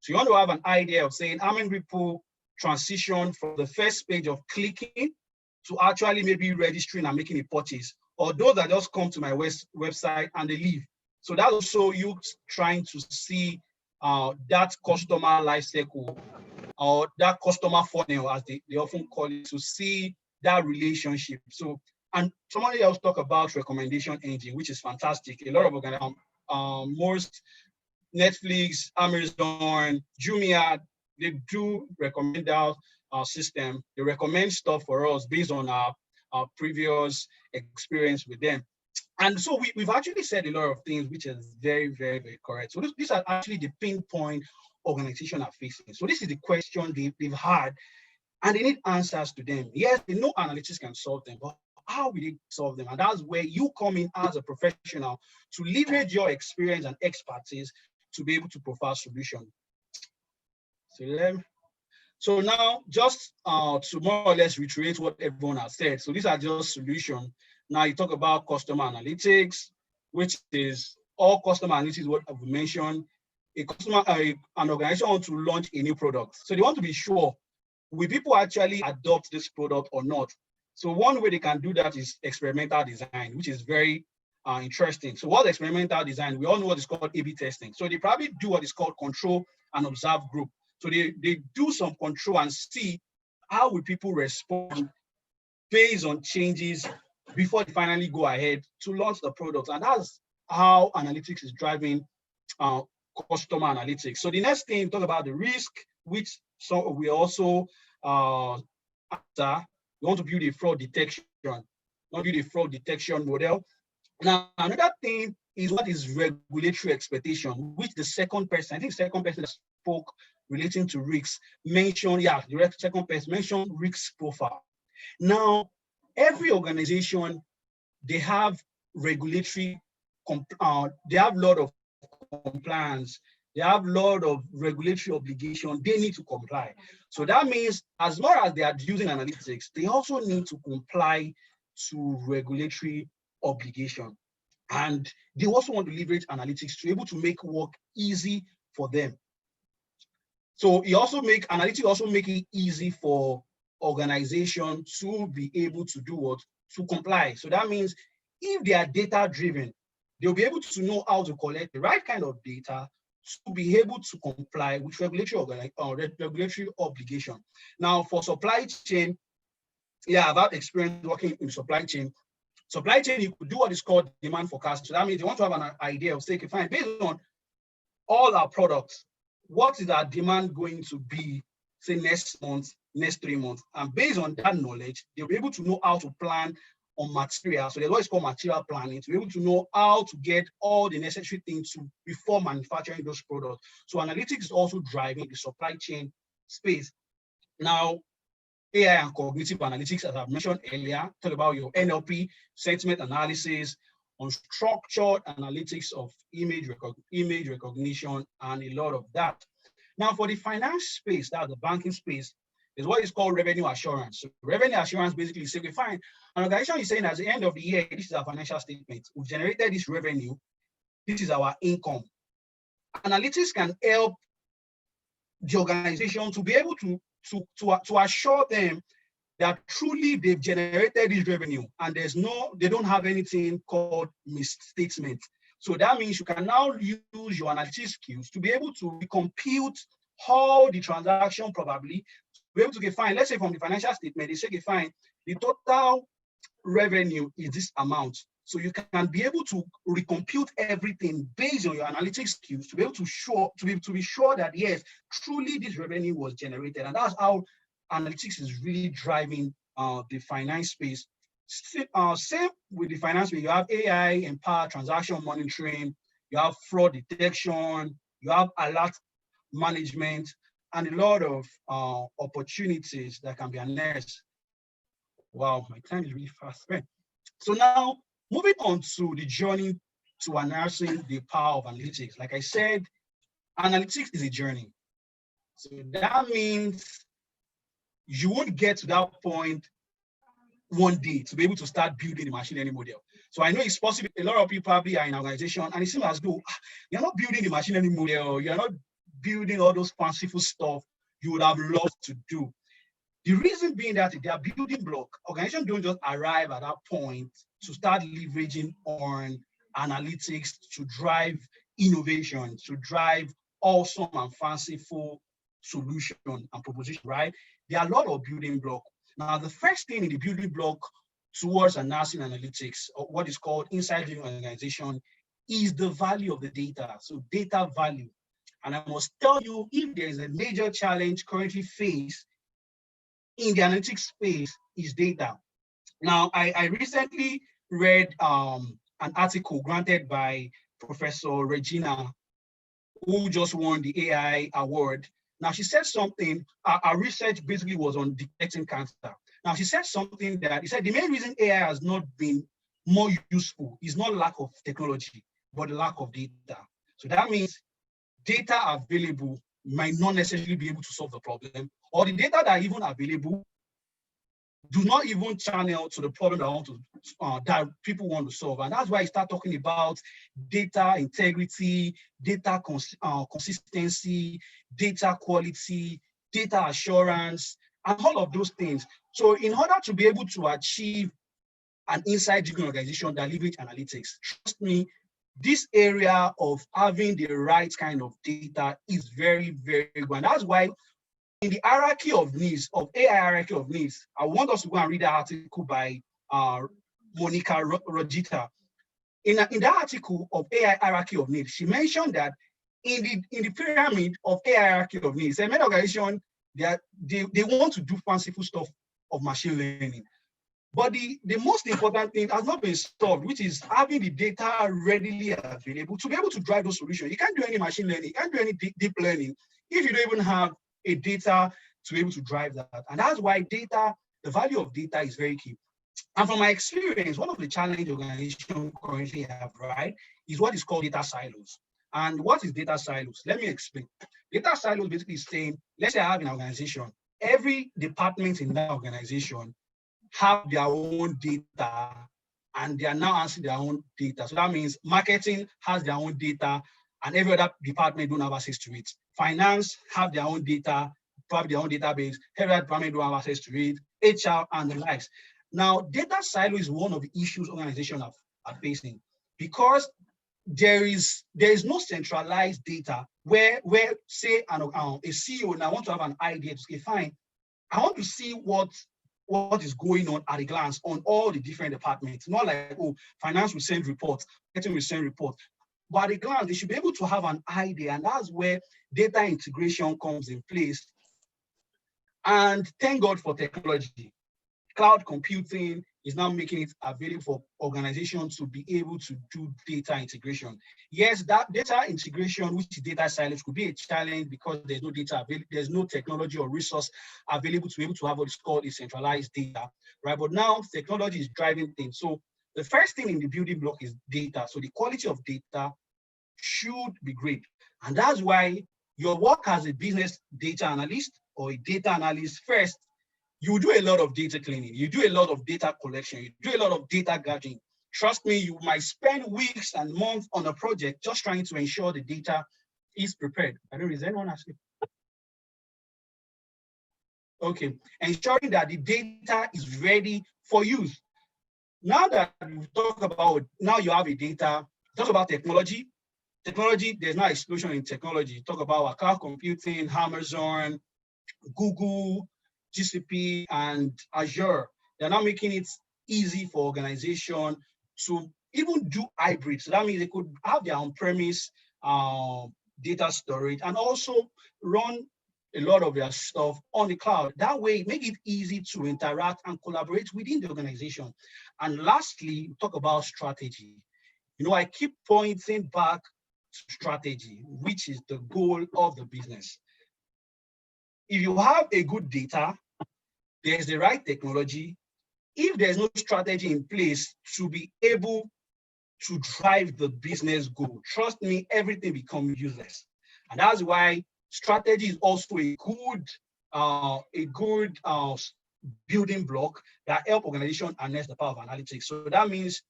So you want to have an idea of saying how many people transition from the first page of clicking to actually maybe registering and making a purchase, or those that just come to my website and they leave. So that's also you trying to see that customer life cycle or that customer funnel, as they often call it, to see that relationship. So, and somebody else talk about recommendation engine, which is fantastic. A lot of most Netflix, Amazon, Jumia, they do recommend our system. They recommend stuff for us based on our previous experience with them. And so we've actually said a lot of things, which is very, very, very correct. So these are actually the pinpoint organizations are facing. So this is the question they've had, and they need answers to them. Yes, they know analytics can solve them, but how will they solve them? And that's where you come in as a professional to leverage your experience and expertise to be able to provide solution. So now, just to more or less reiterate what everyone has said. So these are just solutions. Now you talk about customer analytics, which is all customer analytics, what I've mentioned. An organization wants to launch a new product. So they want to be sure, will people actually adopt this product or not? So one way they can do that is experimental design, which is very interesting. So what's experimental design? We all know what is called A/B testing. So they probably do what is called control and observe group. So they do some control and see how will people respond based on changes before they finally go ahead to launch the product. And that's how analytics is driving customer analytics. So the next thing, talk about the risk, which we also after we want to build a fraud detection. Model. Now, another thing is what is regulatory expectation, which the second person, I think second person that spoke relating to risks mentioned, the second person mentioned risk profile. Now, every organization, they have regulatory, they have a lot of compliance, they have a lot of regulatory obligation, they need to comply. So that means as long as they are using analytics, they also need to comply to regulatory obligation. And they also want to leverage analytics to be able to make work easy for them. So analytics also make it easy for organizations to be able to do what? To comply. So that means if they are data driven, they'll be able to know how to collect the right kind of data to be able to comply with regulatory obligation. Now for supply chain, I've had experience working in supply chain. Supply chain, you could do what is called demand forecast. So that means you want to have an idea of, say, okay, fine, based on all our products, what is our demand going to be, say, next month, next 3 months? And based on that knowledge, they'll be able to know how to plan on material. So there's what is called material planning, to be able to know how to get all the necessary things to before manufacturing those products. So analytics is also driving the supply chain space. Now, AI and cognitive analytics, as I've mentioned earlier, talk about your NLP, sentiment analysis, unstructured analytics of image recognition, and a lot of that. Now, for the finance space, that's the banking space, is what is called revenue assurance. So revenue assurance basically says, we find an organization is saying at the end of the year, this is our financial statement. We've generated this revenue. This is our income. Analytics can help the organization to be able to assure them that truly they've generated this revenue and they don't have anything called misstatement. So that means you can now use your analytics skills to be able to compute all the transaction probably, to be able to get fine. Let's say from the financial statement, they say, okay, fine, the total revenue is this amount. So you can be able to recompute everything based on your analytics skills to be able to be sure that yes, truly this revenue was generated. And that's how analytics is really driving the finance space. Same with the finance space, you have AI empowered transaction monitoring, you have fraud detection, you have alert management, and a lot of opportunities that can be harnessed. Wow, my time is really fast. So now, moving on to the journey to harnessing the power of analytics. Like I said, analytics is a journey. So that means you won't get to that point one day to be able to start building the machine learning model. So I know it's possible. A lot of people probably are in an organization and it seems as though you're not building the machine learning model, you're not building all those fanciful stuff you would have loved to do. The reason being that they are building block. Organizations don't just arrive at that point to start leveraging on analytics to drive innovation, to drive awesome and fanciful solution and proposition, right? There are a lot of building block. Now, the first thing in the building block towards announcing analytics, or what is called inside the organization, is the value of the data. So data value. And I must tell you, if there is a major challenge currently faced in the analytics space, is data. Now, I recently read an article granted by Professor Regina, who just won the AI award. Now, she said something, our research basically was on detecting cancer. Now, she said something that, he said, the main reason AI has not been more useful is not lack of technology, but the lack of data. So that means data available might not necessarily be able to solve the problem, or the data that are even available do not even channel to the problem that people want to solve. And that's why I start talking about data integrity, data consistency, data quality, data assurance, and all of those things. So in order to be able to achieve an inside-driven organization that leverage analytics, trust me, this area of having the right kind of data is very, very good. And that's why in the hierarchy of needs, of AI hierarchy of needs, I want us to go and read that article by Monica Rojita. In that article of AI hierarchy of needs, she mentioned that in the pyramid of AI hierarchy of needs, many organizations, they want to do fanciful stuff of machine learning. But the most important thing has not been solved, which is having the data readily available to be able to drive those solutions. You can't do any machine learning, you can't do any deep learning if you don't even have a data to be able to drive that. And that's why data, the value of data is very key. And from my experience, one of the challenges organizations currently have, right, is what is called data silos. And what is data silos? Let me explain. Data silos basically saying, let's say I have an organization, every department in that organization have their own data and they are now answering their own data. So that means marketing has their own data and every other department don't have access to it. Finance have their own data, probably their own database, every other department don't have access to it, HR and the likes. Now, data silo is one of the issues organizations are facing because there is no centralized data where say a CEO now want to have an idea to say, fine, I want to see what what is going on at a glance on all the different departments. Not like, oh, finance will send reports, marketing will send reports. But at a glance, they should be able to have an idea, and that's where data integration comes in place. And thank God for technology. Cloud computing is now making it available for organizations to be able to do data integration. Yes, that data integration, which is data silos, could be a challenge because there's no data available, there's no technology or resource available to be able to have what is called a centralized data, right? But now technology is driving things. So the first thing in the building block is data. So the quality of data should be great. And that's why your work as a business data analyst or a data analyst, first, you do a lot of data cleaning, you do a lot of data collection, you do a lot of data gathering. Trust me, you might spend weeks and months on a project just trying to ensure the data is prepared. I don't know, is anyone asking? Okay, ensuring that the data is ready for use. Now that we talk about, now you have a data, talk about technology. Technology, there's no explosion in technology. Talk about cloud computing, Amazon, Google, GCP, and Azure. They're now making it easy for organizations to even do hybrid. So that means they could have their on-premise data storage and also run a lot of their stuff on the cloud. That way, make it easy to interact and collaborate within the organization. And lastly, talk about strategy. You know, I keep pointing back to strategy, which is the goal of the business. If you have a good data, there's the right technology. If there's no strategy in place to be able to drive the business goal, trust me, everything becomes useless. And that's why strategy is also a good building block that help organizations harness the power of analytics. So that means,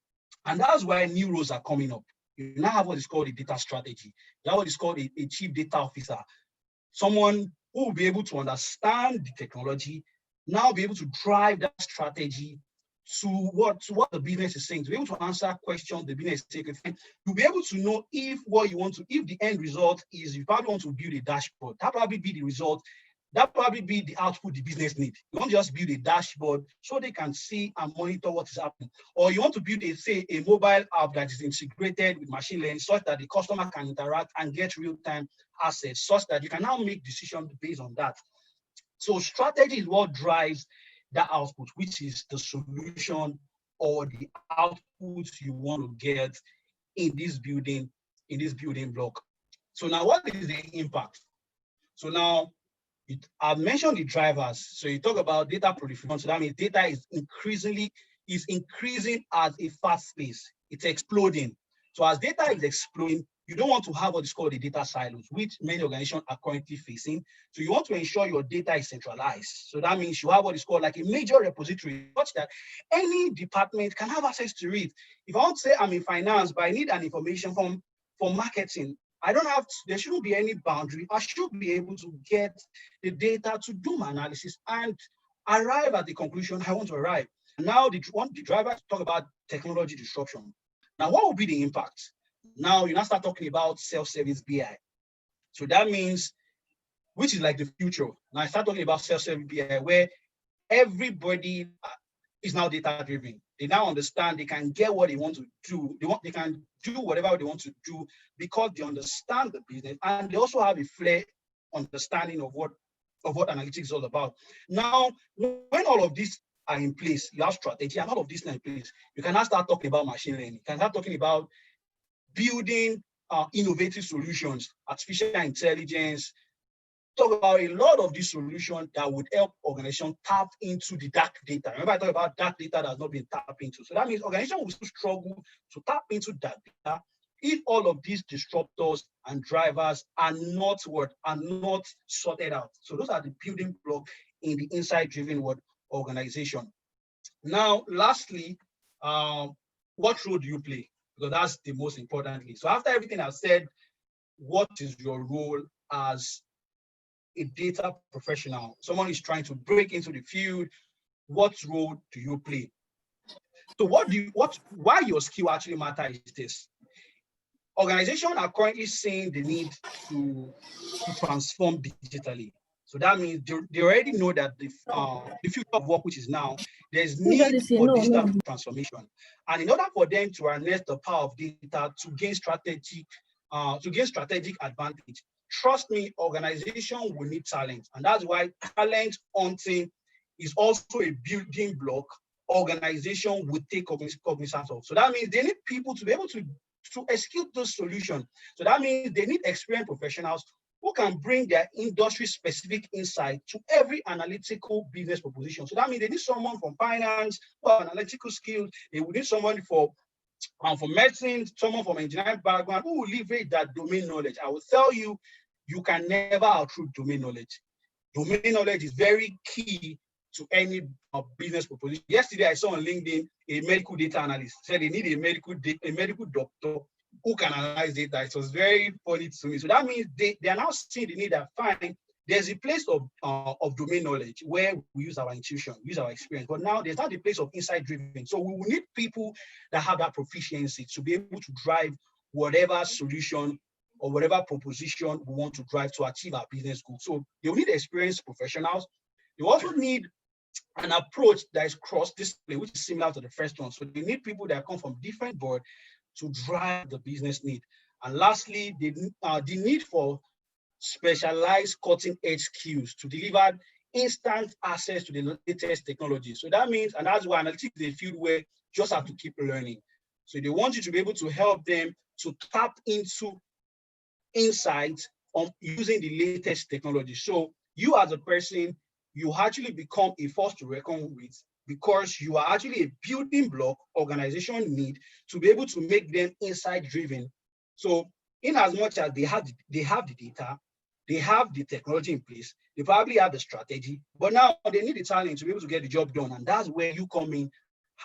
and that's why new roles are coming up. You now have what is called a data strategy. That what is called a chief data officer. Someone who will be able to understand the technology, now be able to drive that strategy to what the business is saying, to be able to answer questions the business is taking. You'll be able to know if what you want to, if the end result is you probably want to build a dashboard, that probably be the result, that probably be the output the business needs. You want to just build a dashboard so they can see and monitor what is happening. Or you want to build a mobile app that is integrated with machine learning such that the customer can interact and get real-time assets, such that you can now make decisions based on that. So strategy is what drives that output, which is the solution or the output you want to get in this building block. So now what is the impact? So now I've mentioned the drivers. So you talk about data proliferation. So that means data is increasing at a fast pace. It's exploding. So as data is exploding, you don't want to have what is called the data silos, which many organizations are currently facing. So you want to ensure your data is centralized. So that means you have what is called like a major repository, such that any department can have access to it. If I want to say I'm in finance, but I need an information from marketing, I don't have to, there shouldn't be any boundary. I should be able to get the data to do my analysis and arrive at the conclusion I want to arrive. Now the drivers talk about technology disruption. Now, what will be the impact? Now you now start talking about self-service BI. So that means, which is like the future. Now I start talking about self-service BI, where everybody is now data-driven. They now understand they can get what they want to do. They can do whatever they want to do because they understand the business and they also have a fair understanding of what analytics is all about. Now, when all of these are in place, you have strategy and all of these are in place, you can now start talking about machine learning. You can start talking about building innovative solutions, artificial intelligence. Talk about a lot of these solutions that would help organizations tap into the dark data. Remember, I talked about dark data that has not been tapped into. So that means organizations will still struggle to tap into dark data if all of these disruptors and drivers are not sorted out. So those are the building blocks in the insight-driven organization. Now, lastly, what role do you play? Because that's the most importantly. So after everything I've said, what is your role as a data professional? Someone is trying to break into the field. What role do you play? So why your skill actually matters is this. Organizations are currently seeing the need to transform digitally. So that means they already know that the future of work, which is now, there's need for digital transformation. And in order for them to harness the power of data to gain strategic advantage, trust me, organization will need talent. And that's why talent hunting is also a building block organization would take cognizance of. So that means they need people to be able to execute those solutions. So that means they need experienced professionals who can bring their industry-specific insight to every analytical business proposition. So that means they need someone from finance, who have analytical skills. They will need someone for medicine, someone from engineering background who will leverage that domain knowledge. I will tell you, you can never outrun domain knowledge. Domain knowledge is very key to any business proposition. Yesterday, I saw on LinkedIn a medical data analyst said they need a medical doctor who can analyze data. It was very funny to me. So that means they are now seeing the need that fine, there's a place of domain knowledge where we use our intuition, use our experience, but now there's not a place of insight driven. So we will need people that have that proficiency to be able to drive whatever solution or whatever proposition we want to drive to achieve our business goal. So they will need experienced professionals. They also need an approach that is cross-discipline, which is similar to the first one. So they need people that come from different boards to drive the business need. And lastly, the need for specialized cutting-edge skills to deliver instant access to the latest technology. So that means, and that's why analytics is a field where you just have to keep learning. So they want you to be able to help them to tap into insights on using the latest technology. So you as a person, you actually become a force to reckon with, because you are actually a building block organization need to be able to make them insight driven. So in as much as they have the data, they have the technology in place, they probably have the strategy, but now they need the talent to be able to get the job done. And that's where you come in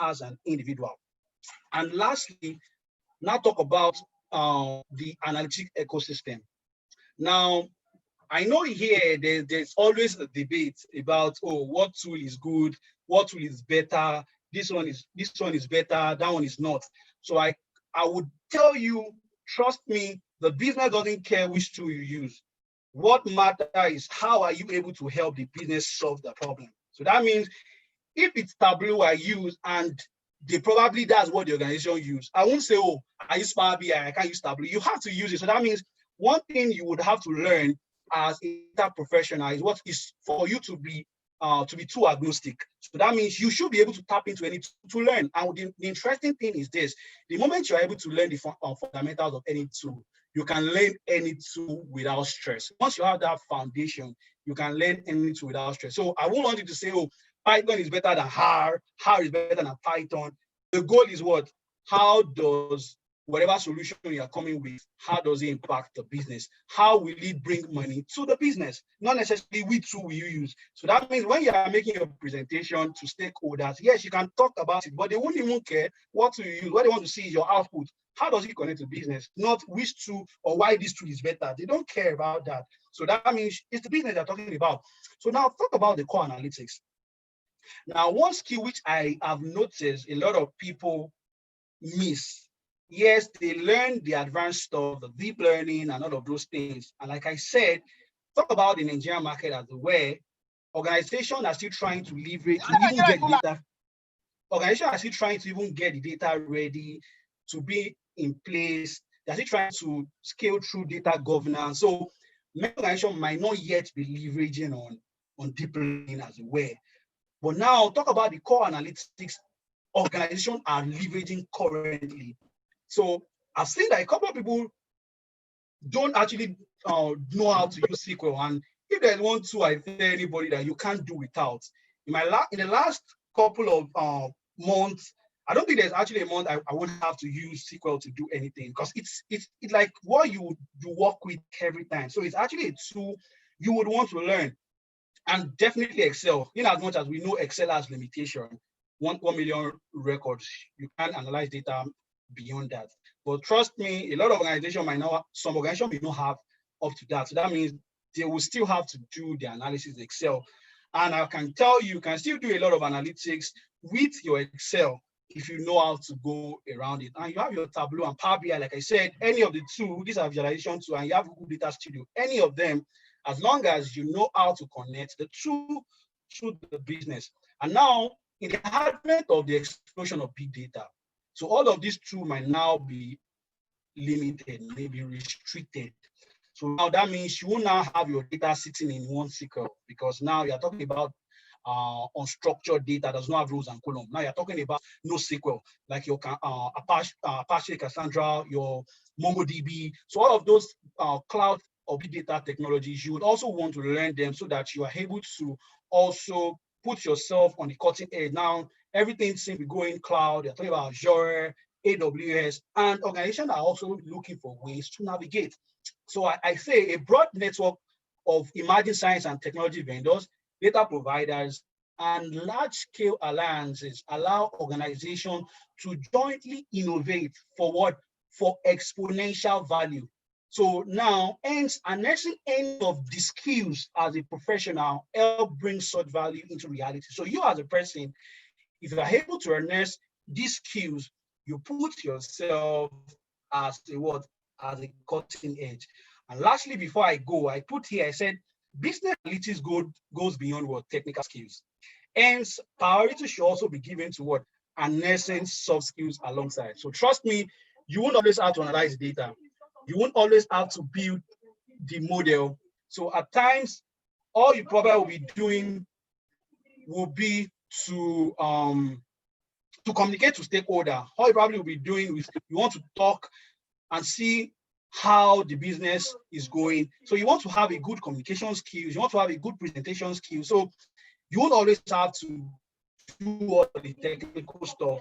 as an individual. And lastly, now talk about the analytic ecosystem. Now, I know here there's always a debate about, oh, what tool is good, what tool is better, this one is better, that one is not. So I would tell you, trust me, the business doesn't care which tool you use. What matters is how are you able to help the business solve the problem. So that means if it's Tableau I use and that's what the organization use, I won't say, oh, I use Power BI, I can't use Tableau. You have to use it. So that means one thing you would have to learn as a data professional is what is for you to be too agnostic. So that means you should be able to tap into any to learn. And the interesting thing is this: the moment you're able to learn the fundamentals of any tool, you can learn any tool without stress. Once you have that foundation, you can learn any tool without stress. So I won't want you to say, oh, Python is better than R is better than Python. The goal is what? How does whatever solution you are coming with, how does it impact the business? How will it bring money to the business? Not necessarily which tool will you use. So that means when you are making a presentation to stakeholders, yes, you can talk about it, but they won't even care what to use. What they want to see is your output. How does it connect to business? Not which tool or why this tool is better. They don't care about that. So that means it's the business they're talking about. So now talk about the core analytics. Now, one skill which I have noticed a lot of people miss. Yes, they learn the advanced stuff, the deep learning and all of those things. And like I said, talk about the Nigerian market as where organizations are still trying to leverage to even get data. Organizations are still trying to even get the data ready to be in place. They're still trying to scale through data governance. So many organizations might not yet be leveraging on deep learning as well. But now talk about the core analytics organizations are leveraging currently. So I've seen that a couple of people don't actually know how to use SQL. And if there's one tool I tell anybody that you can't do without, in the last couple of months, I don't think there's actually a month I would have to use SQL to do anything, because it's like what you work with every time. So it's actually a tool you would want to learn. And definitely Excel, in as much as we know Excel has limitation, 1 million records, you can't analyze data beyond that. But trust me, a lot of organizations some organizations may not have up to that. So that means they will still have to do the analysis in Excel. And I can tell you can still do a lot of analytics with your Excel if you know how to go around it. And you have your Tableau and Power BI, like I said, any of the two, these are visualization tools, and you have Google Data Studio, any of them as long as you know how to connect the two to the business. And now, in the advent of the explosion of big data, so all of these two might now be limited, maybe restricted. So now that means you will now have your data sitting in one SQL, because now you're talking about unstructured data does not have rows and columns. Now you're talking about NoSQL, like your Apache Cassandra, your MongoDB. So all of those cloud or big data technologies, you would also want to learn them so that you are able to also put yourself on the cutting edge. Now, everything seems to be going cloud. You're talking about Azure, AWS, and organizations are also looking for ways to navigate. So I say a broad network of emerging science and technology vendors, data providers, and large-scale alliances allow organizations to jointly innovate for what? For exponential value. So now, hence, harnessing any of the skills as a professional help bring such value into reality. So you as a person, if you are able to harness these skills, you put yourself as a what? As a cutting edge. And lastly, before I go, I put here, I said, business analytics goes beyond what? Technical skills. Hence, priority should also be given to what? Harnessing soft skills alongside. So trust me, you won't always have to analyze data. You won't always have to build the model. So at times, all you probably will be doing will be to communicate to stakeholder. All you probably will be doing is you want to talk and see how the business is going. So you want to have a good communication skills. You want to have a good presentation skills. So you won't always have to do all the technical stuff.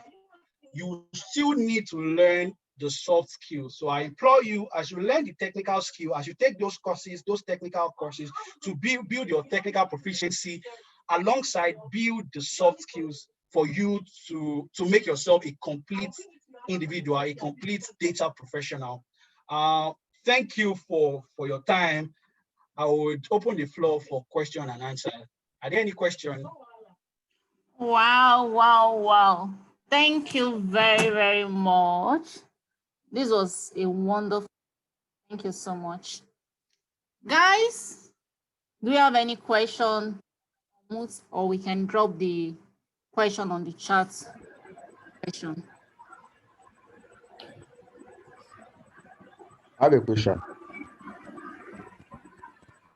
You still need to learn the soft skills. So I implore you, as you learn the technical skill, as you take those courses, those technical courses, to build your technical proficiency, alongside build the soft skills for you to make yourself a complete individual, a complete data professional. Thank you for your time. I would open the floor for question and answer. Are there any questions? Wow. Thank you very, very much. This was a wonderful, thank you so much. Guys, do you have any question? Or we can drop the question on the chat section. I have a question.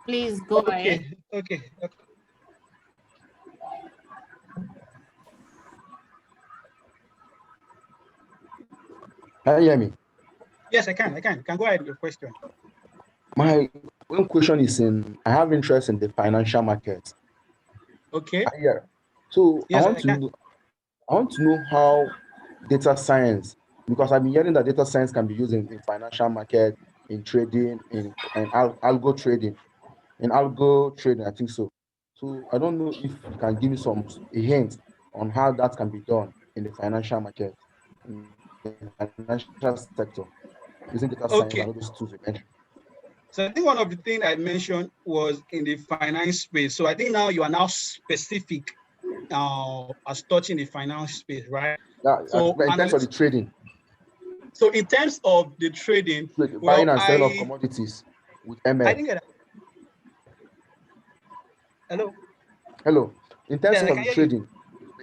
Please go ahead. Okay. Can you hear me? Yes, I can. You can go ahead with your question. My one question is I have interest in the financial market. Okay. Yeah. So yes, I want to know how data science, because I've been hearing that data science can be used in financial market, in trading, in algo trading. In algo trading, I think so. So I don't know if you can give me a hint on how that can be done in the financial market, in the financial sector, using data science and all those tools you mentioned. So I think one of the things I mentioned was in the finance space. So I think now you are now specific as touching the finance space, right? Yeah, so in terms of the trading. So in terms of the trading, buying and selling of commodities with ML. I think that. Hello. In terms of the trading,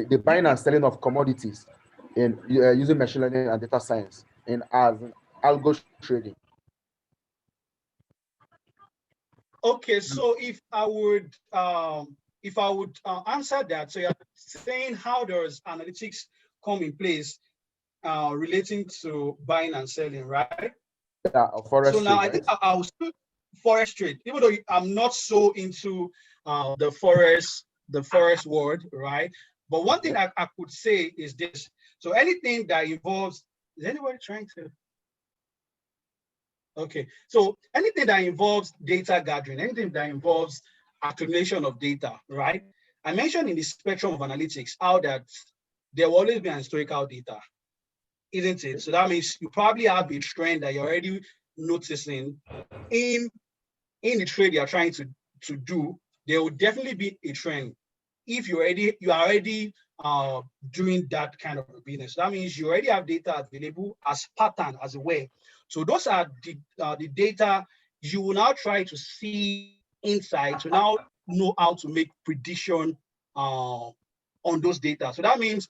the buying and selling of commodities in using machine learning and data science in algo trading. Okay, so if I would answer that, so you're saying how does analytics come in place relating to buying and selling, right? Yeah, forest so now trade, I think I'll still forest trade, even though I'm not so into the forest world, right? But one thing I could say is this. So anything that involves, is anybody trying to? Okay, so anything that involves data gathering, anything that involves accumulation of data, right? I mentioned in the spectrum of analytics how that there will always be historical data, isn't it? So that means you probably have a trend that you're already noticing in the trade you're trying to do. There will definitely be a trend if you are already doing that kind of business. That means you already have data available as pattern, as a way. So those are the data you will now try to see insight to now know how to make prediction on those data. So that means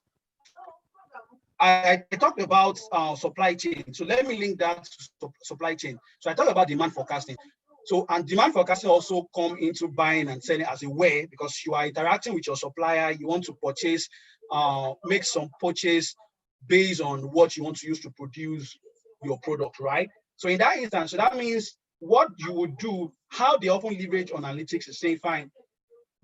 I talked about supply chain. So let me link that to supply chain. So I talked about demand forecasting. So, and demand forecasting also come into buying and selling as a way, because you are interacting with your supplier, you want to purchase, make some purchase based on what you want to use to produce your product, right? So in that instance, so that means what you would do, how they often leverage on analytics is saying, fine,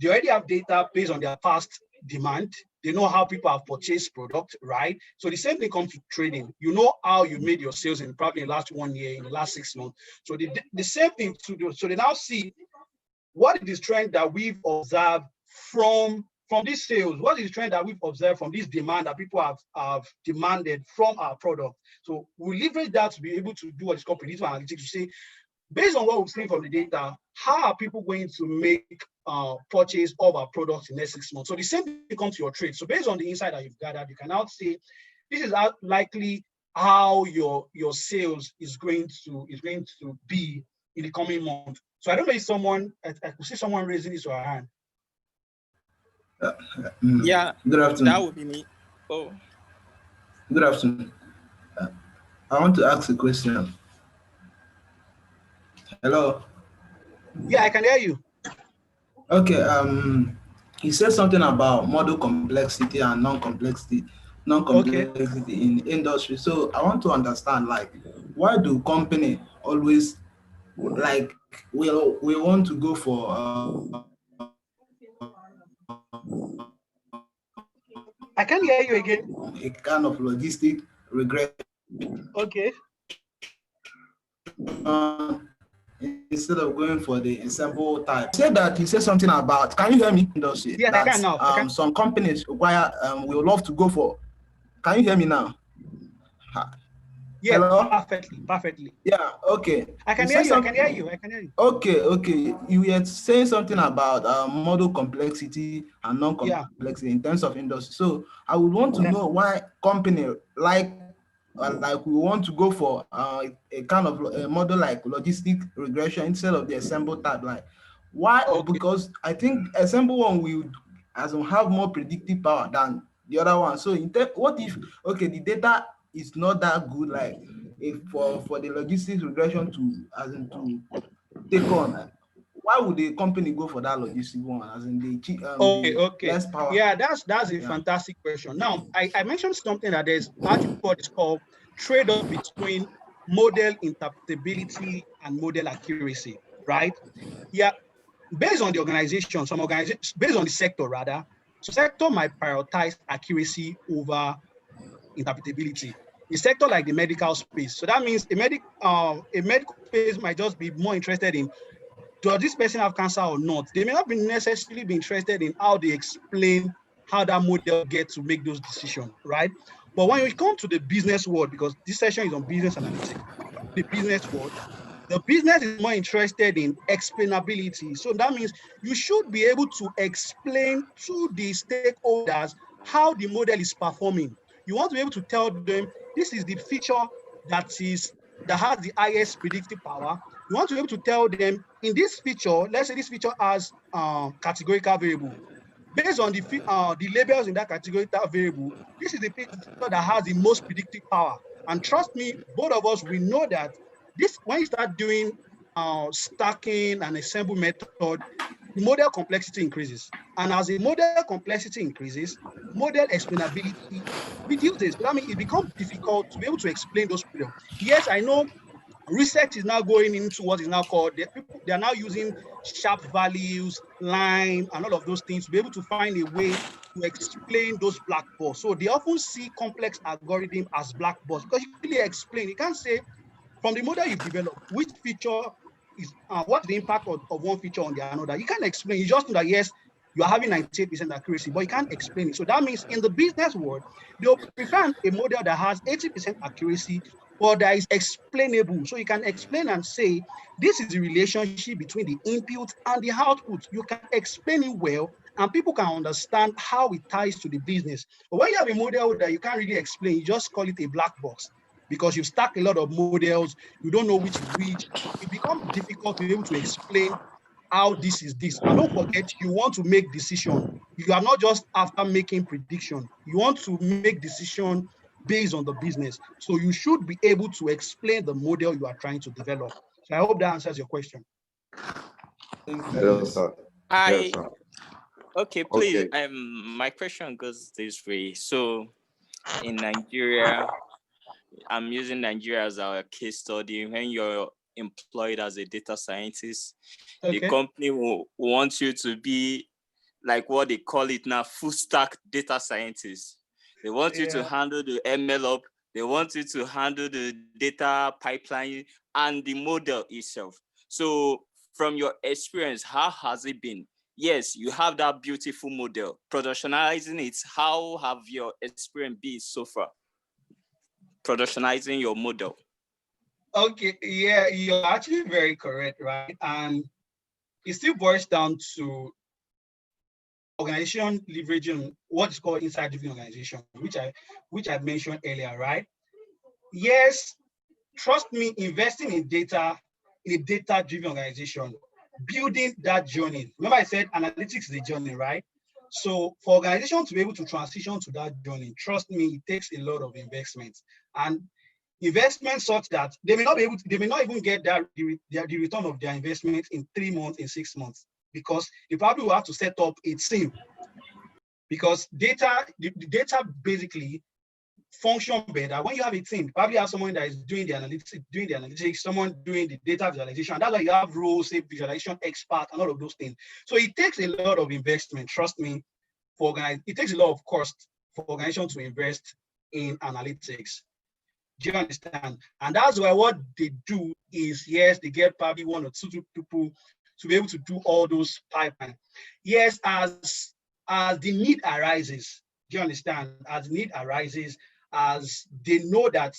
they already have data based on their past demand. They know how people have purchased product, right? So the same thing comes to trading. You know how you made your sales in probably the last 1 year, in the last 6 months. So the same thing to do. So they now see what is this trend that we've observed from these sales. What is the trend that we've observed from this demand that people have demanded from our product? So we leverage that to be able to do what is called predictive analytics, to say, based on what we've seen from the data, how are people going to make purchase of our products in the next 6 months? So the same thing comes to your trade. So based on the insight that you've gathered, you can now say, this is how likely how your sales is going to be in the coming month. So I don't know if I could see someone raising his or her hand. Yeah, good afternoon. That would be me. Oh. Good afternoon. I want to ask a question. Hello. Yeah, I can hear you. Okay. You said something about model complexity and non-complexity in industry. So I want to understand, like, why do company always like we want to go for I can't hear you again. A kind of logistic regression. Okay. Instead of going for the ensemble type. You said something about, can you hear me? Industry. Yeah, I can now. Some companies require will love to go for. Can you hear me now? Yeah, hello? Perfectly. Yeah, okay. I can hear you. Okay. You were saying something about model complexity and non-complexity in terms of industry. So I would want to know why company like we want to go for a kind of a model like logistic regression instead of the assemble type. Like why? Okay. Because I think assemble one will have more predictive power than the other one. So what if the data is not that good, like if for the logistics regression to take on, why would the company go for that logistic one as in the less power? Yeah, that's a fantastic question. Now I mentioned something that there's actually what is called trade-off between model interpretability and model accuracy, right? Yeah, based on the organization, some organizations, based on the sector rather, so sector might prioritize accuracy over interpretability. A sector like the medical space, so that means a medical space might just be more interested in, does this person have cancer or not? They may not be necessarily be interested in how they explain how that model gets to make those decisions, right? But when you come to the business world, because this session is on business analytics, the business world, the business is more interested in explainability. So that means you should be able to explain to the stakeholders how the model is performing. You want to be able to tell them, this is the feature that has the highest predictive power. You want to be able to tell them, in this feature, let's say this feature has categorical variable. Based on the labels in that categorical variable, this is the feature that has the most predictive power. And trust me, both of us, we know that when you start doing stacking and assemble method, the model complexity increases. And as the model complexity increases, model explainability reduces. But I mean, it becomes difficult to be able to explain those problems. Yes, I know research is now going into what is now called, they are now using sharp values, line, and all of those things to be able to find a way to explain those black box. So they often see complex algorithm as black box because you really explain. You can't say from the model you've developed, which feature is, what's the impact of one feature on the another. You can't explain. You just know that, yes, you are having 98% accuracy, but you can't explain it. So that means in the business world, they'll prefer a model that has 80% accuracy, but that is explainable. So you can explain and say, this is the relationship between the input and the output. You can explain it well, and people can understand how it ties to the business. But when you have a model that you can't really explain, you just call it a black box because you stack a lot of models, you don't know which is which. It becomes difficult to be able to explain how this is this. And don't forget, you want to make decision. You are not just after making prediction. You want to make decision based on the business. So you should be able to explain the model you are trying to develop. So I hope that answers your question. Yes, sir. Yes, sir. Okay, please. My question goes this way. So in Nigeria, I'm using Nigeria as our case study. When you're employed as a data scientist, the company will want you to be like what they call it now, full stack data scientist. They want you to handle the ML up. They want you to handle the data pipeline and the model itself. So from your experience, how has it been? Yes, you have that beautiful model. Productionizing it, how have your experience been so far? Productionizing your model. Okay, yeah, you're actually very correct, right? And it still boils down to organization leveraging what's called inside-driven organization, which I mentioned earlier, right? Yes, trust me, investing in data, in a data-driven organization, building that journey. Remember I said analytics is a journey, right? So for organizations to be able to transition to that journey, trust me, it takes a lot of investments. And investment such that they may not be able to, they may not even get the return of their investment in 3 months, in 6 months, because they probably will have to set up a team. Because the data basically function better when you have a team. Probably have someone that is doing the analytics, someone doing the data visualization. That's why you have roles, say visualization expert, and all of those things. So it takes a lot of investment, trust me, it takes a lot of cost for organizations to invest in analytics. Do you understand? And that's why what they do is, yes, they get probably 1 or 2 people to be able to do all those pipeline. Yes, as the need arises, do you understand? As the need arises, as they know that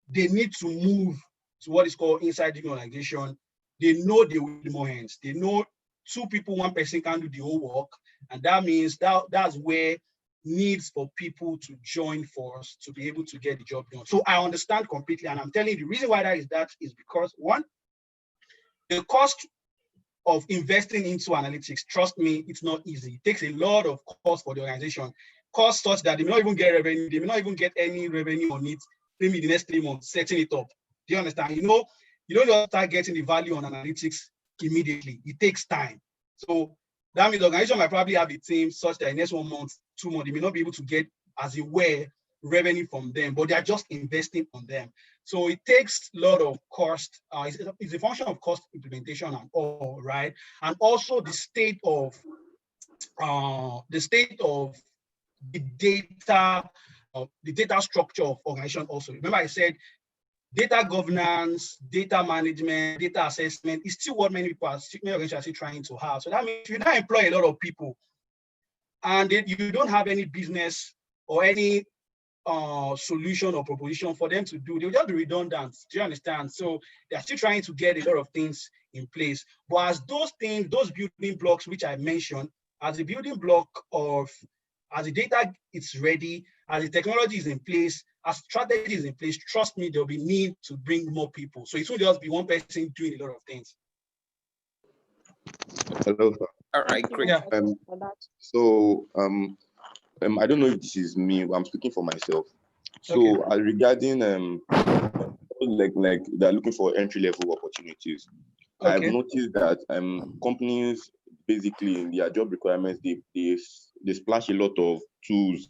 they need to move to what is called inside the organization, they know they will need more hands. They know 2 people, 1 person can do the whole work. And that means that's where needs for people to join force to be able to get the job done. So I understand completely. And I'm telling you, the reason why that is because, 1, the cost of investing into analytics, trust me, it's not easy. It takes a lot of cost for the organization. Cost such that they may not even get revenue. They may not even get any revenue on it, maybe the next 3 months, setting it up. Do you understand? You don't just start getting the value on analytics immediately. It takes time. So that means the organization might probably have a team such that in the next 1 month, 2 months, they may not be able to get, as it were, revenue from them, but they are just investing on them. So it takes a lot of cost. It's a function of cost implementation and all, right? And also the state of the data structure of organization also. Remember I said data governance, data management, data assessment is still what many organizations are still trying to have. So that means you don't employ a lot of people and you don't have any business or any solution or proposition for them to do. They'll just be redundant. Do you understand? So they're still trying to get a lot of things in place. But as those things, those building blocks which I mentioned, as the building block of, as the data is ready, as the technology is in place, as strategy is in place, trust me, there'll be need to bring more people. So it won't just be 1 person doing a lot of things. Hello, sir. All right, great. Yeah. So I don't know if this is me, I'm speaking for myself. So regarding like they're looking for entry-level opportunities. I've noticed that companies basically in their job requirements, they splash a lot of tools,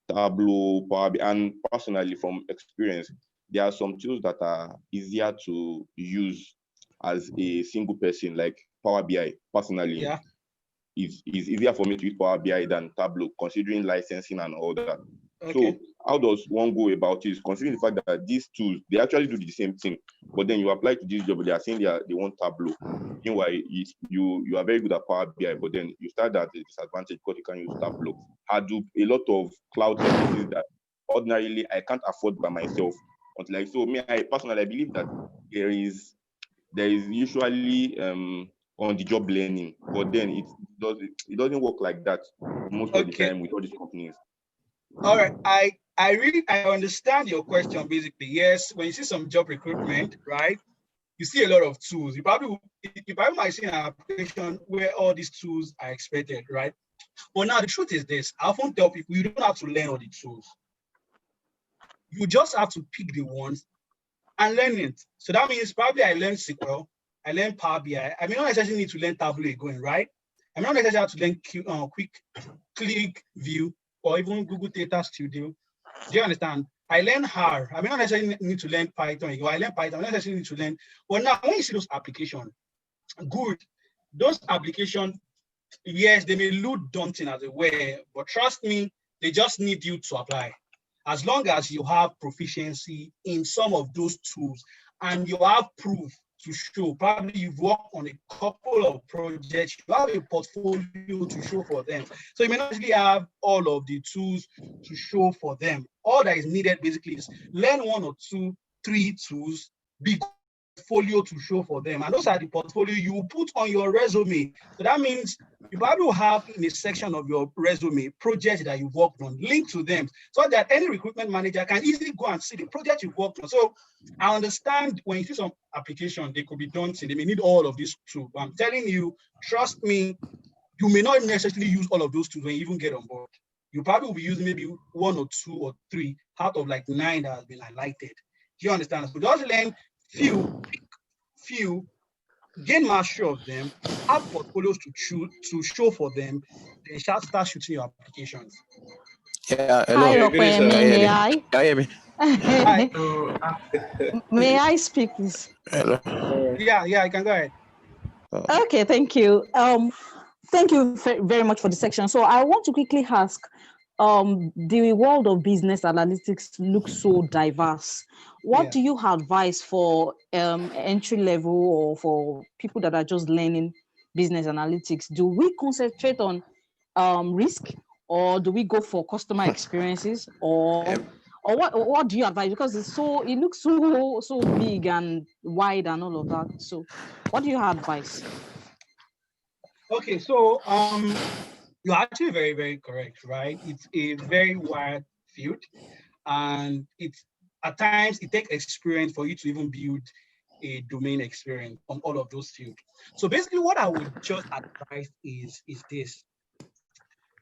Tableau, Power BI, and personally from experience, there are some tools that are easier to use as a single person, like Power BI. Personally, it's easier for me to use Power BI than Tableau, considering licensing and all that. So how does one go about it, considering the fact that these tools, they actually do the same thing, but then you apply to this job, they are saying they want Tableau. Meanwhile, you are very good at Power BI, but then you start at a disadvantage because you can't use Tableau. Hadoop, a lot of cloud services that ordinarily I can't afford by myself. So I personally believe that there is usually on the job learning, but then it doesn't work like that most of the time with all these companies. All right, I understand your question basically. Yes, when you see some job recruitment, right, you see a lot of tools. You probably might see an application where all these tools are expected, right? But now the truth is this: I often tell people you don't have to learn all the tools. You just have to pick the ones and learn it. So that means probably I learned SQL, I learned Power BI. I may not necessarily need to learn Tableau again, right? I may not necessarily have to learn Quick Click View or even Google Data Studio. Do you understand? I learned R. I may not necessarily need to learn Python. Or I learn Python. I don't necessarily need to learn. But now when you see those applications, good. Those applications, yes, they may look daunting as it were, but trust me, they just need you to apply. As long as you have proficiency in some of those tools and you have proof to show, probably you've worked on a couple of projects, you have a portfolio to show for them. So you may not really have all of the tools to show for them. All that is needed basically is learn 1 or 2, 3 tools, be portfolio to show for them. And those are the portfolio you put on your resume. So that means you probably will have in a section of your resume projects that you've worked on, link to them so that any recruitment manager can easily go and see the project you've worked on. So I understand when you see some application, they could be daunting. They may need all of these tools. But I'm telling you, trust me, you may not necessarily use all of those tools when you even get on board. You probably will be using maybe 1 or 2 or 3 out of like 9 that has been highlighted. Do you understand? So just learn few, gain mastery of them, have portfolios to show for them, then start shooting your applications. Yeah, hello. Hi, Opeyemi, may I? Can you hear me? Hi. May I speak, please? Hello. Yeah, I can go ahead. Okay, thank you. Thank you very much for the section. So I want to quickly ask, the world of business analytics looks so diverse. What do you advise for entry level or for people that are just learning business analytics? Do we concentrate on risk, or do we go for customer experiences, or what do you advise? Because it looks so big and wide and all of that. So what do you advise? Okay, so you're actually very, very correct, right? It's a very wide field, and it's at times it takes experience for you to even build a domain experience on all of those fields. So basically what I would just advise is this.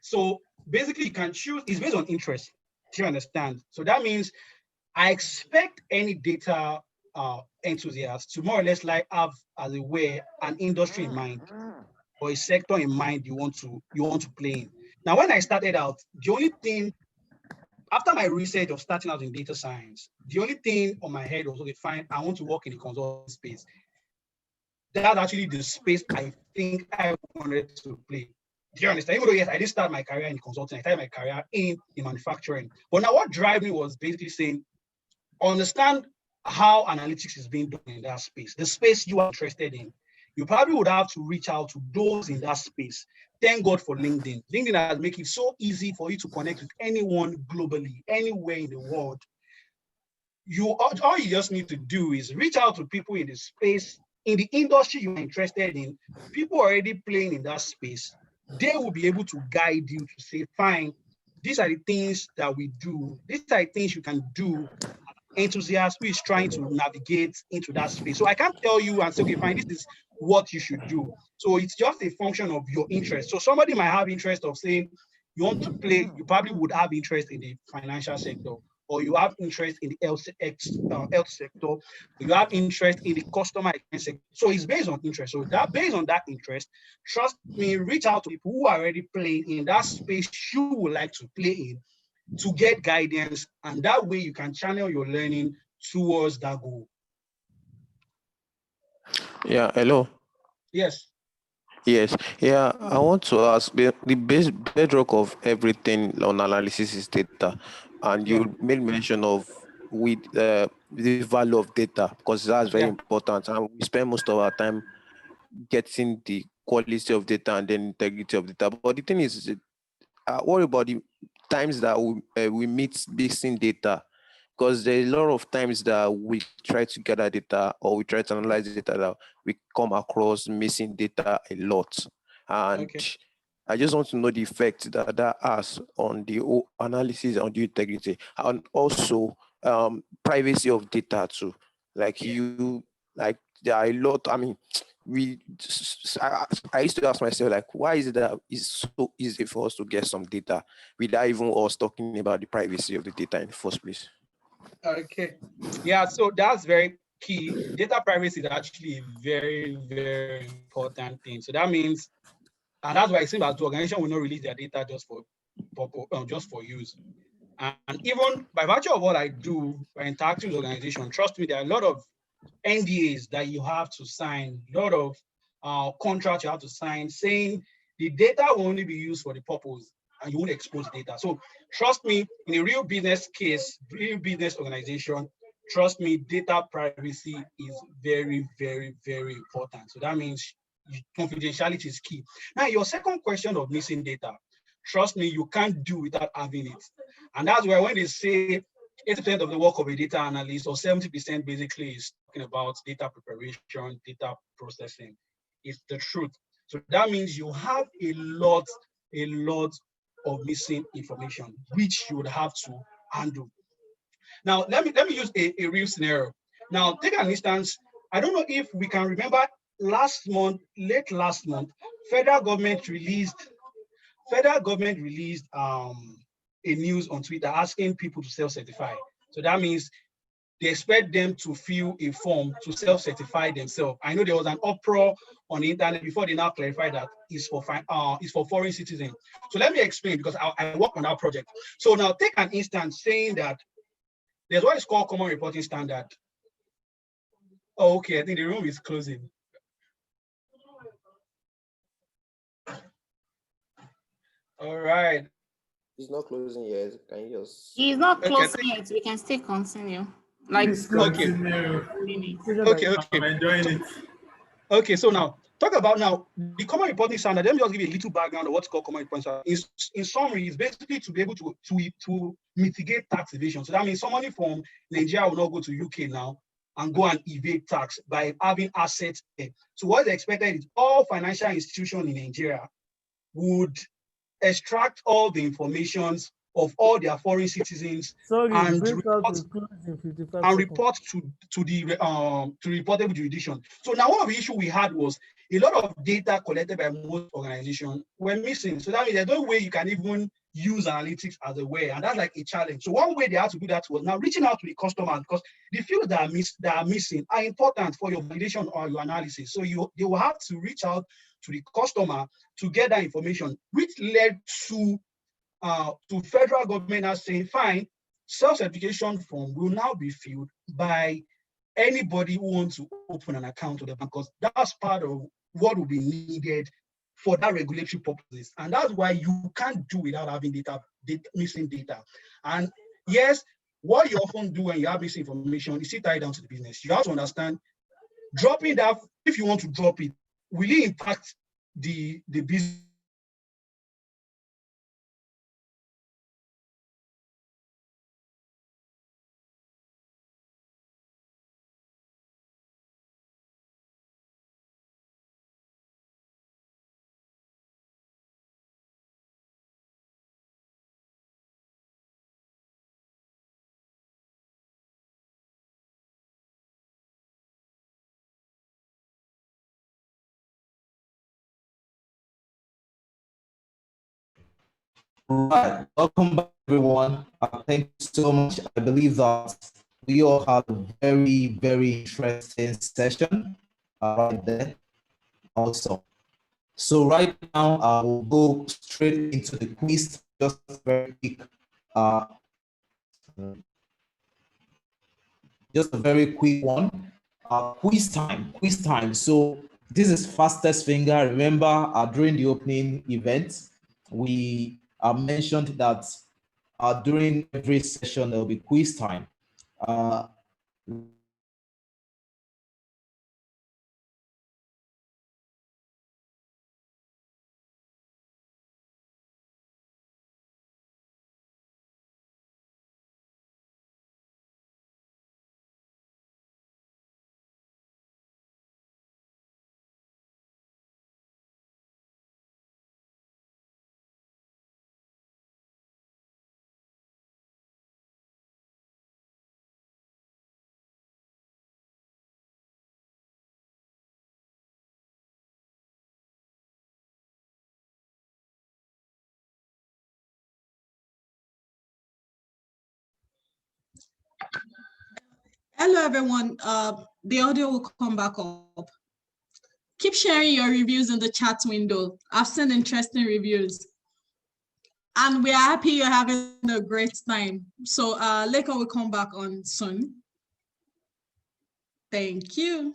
So basically you can choose, it's based on interest. Do you understand? So that means I expect any data enthusiast to more or less like have as a way an industry in mind or a sector in mind you want to play in. Now, when I started out, the only thing after my research of starting out in data science, the only thing on my head was, okay, fine, I want to work in the consulting space. That's actually the space I think I wanted to play. Do you understand? Even though, yes, I did start my career in consulting, I started my career in manufacturing. But now what drive me was basically saying, understand how analytics is being done in that space, the space you are interested in. You probably would have to reach out to those in that space. Thank God for LinkedIn. LinkedIn has made it so easy for you to connect with anyone globally, anywhere in the world. All you just need to do is reach out to people in the space, in the industry you're interested in, people already playing in that space. They will be able to guide you to say, fine, these are the things that we do. These are the things you can do. Enthusiast who is trying to navigate into that space. So I can't tell you and say, okay, fine, this is what you should do. So it's just a function of your interest. So somebody might have interest of saying you want to play, you probably would have interest in the financial sector, or you have interest in the health sector, you have interest in the customer experience sector. So it's based on interest. So that based on that interest, trust me, reach out to people who are already playing in that space you would like to play in, to get guidance, and that way you can channel your learning towards that goal. Yeah, hello. Yes. Yes, yeah, I want to ask the base bedrock of everything on analysis is data, and you made mention of with the value of data because that's very important, and we spend most of our time getting the quality of data and then integrity of data. But the thing is, what about the times that we meet missing data? Because there are a lot of times that we try to gather data or we try to analyze data that we come across missing data a lot. And I just want to know the effect that has on the analysis, on the integrity, and also privacy of data too. Like there are a lot. I mean, I used to ask myself, like, why is it that it's so easy for us to get some data without even us talking about the privacy of the data in the first place? Okay. Yeah, so that's very key. Data privacy is actually a very, very important thing. So that means, and that's why it seems that the organization will not release their data just for use. And even by virtue of what I do by interacting with organization, trust me, there are a lot of NDAs that you have to sign, a lot of contracts you have to sign saying the data will only be used for the purpose and you won't expose data. So trust me, in a real business case, real business organization, trust me, data privacy is very, very, very important. So that means confidentiality is key. Now, your second question of missing data, trust me, you can't do without having it. And that's why when they say 80% of the work of a data analyst or 70% basically is talking about data preparation, data processing, it's the truth. So that means you have a lot of missing information, which you would have to handle. Now, let me use a real scenario. Now, take an instance. I don't know if we can remember late last month, federal government released a news on Twitter asking people to self-certify. So that means they expect them to fill a form to self-certify themselves. I know there was an uproar on the internet before they now clarify that it's for foreign citizens. So let me explain, because I work on that project. So now take an instance saying that there's what is called Common Reporting Standard. Oh, okay, I think the room is closing. All right. It's not closing yet. Can you just? He's not closing yet. We can still continue. Like, okay. I'm enjoying it. Okay, so now talk about the common reporting standard. Let me just give you a little background of what's called common reporting standard. In summary, it's basically to be able to mitigate tax evasion. So that means somebody from Nigeria will not go to UK now and go and evade tax by having assets there. So what is expected is all financial institutions in Nigeria would extract all the informations of all their foreign citizens and report to the reportable jurisdiction. So now one of the issues we had was a lot of data collected by most organizations were missing. So that means there's no way you can even use analytics as a way, and that's like a challenge. So one way they had to do that was now reaching out to the customer, because the fields that are missing are important for your validation or your analysis. So they will have to reach out to the customer to get that information, which led to federal government now saying, fine, self-certification form will now be filled by anybody who wants to open an account with the bank, because that's part of what will be needed for that regulatory purposes. And that's why you can't do without having missing data. And yes, what you often do when you have missing information is still tied down to the business. You have to understand, dropping that, if you want to drop it, will it impact the business? Right, welcome back, everyone. Thank you so much. I believe that we all had a very, very interesting session right there. Also, so right now I will go straight into the quiz. Just very quick, just a very quick one. Quiz time. So this is fastest finger. Remember, during the opening event, we mentioned that during every session there will be quiz time. Hello, everyone. The audio will come back up. Keep sharing your reviews in the chat window. I've seen interesting reviews. And we are happy you're having a great time. So Leko will come back on soon. Thank you.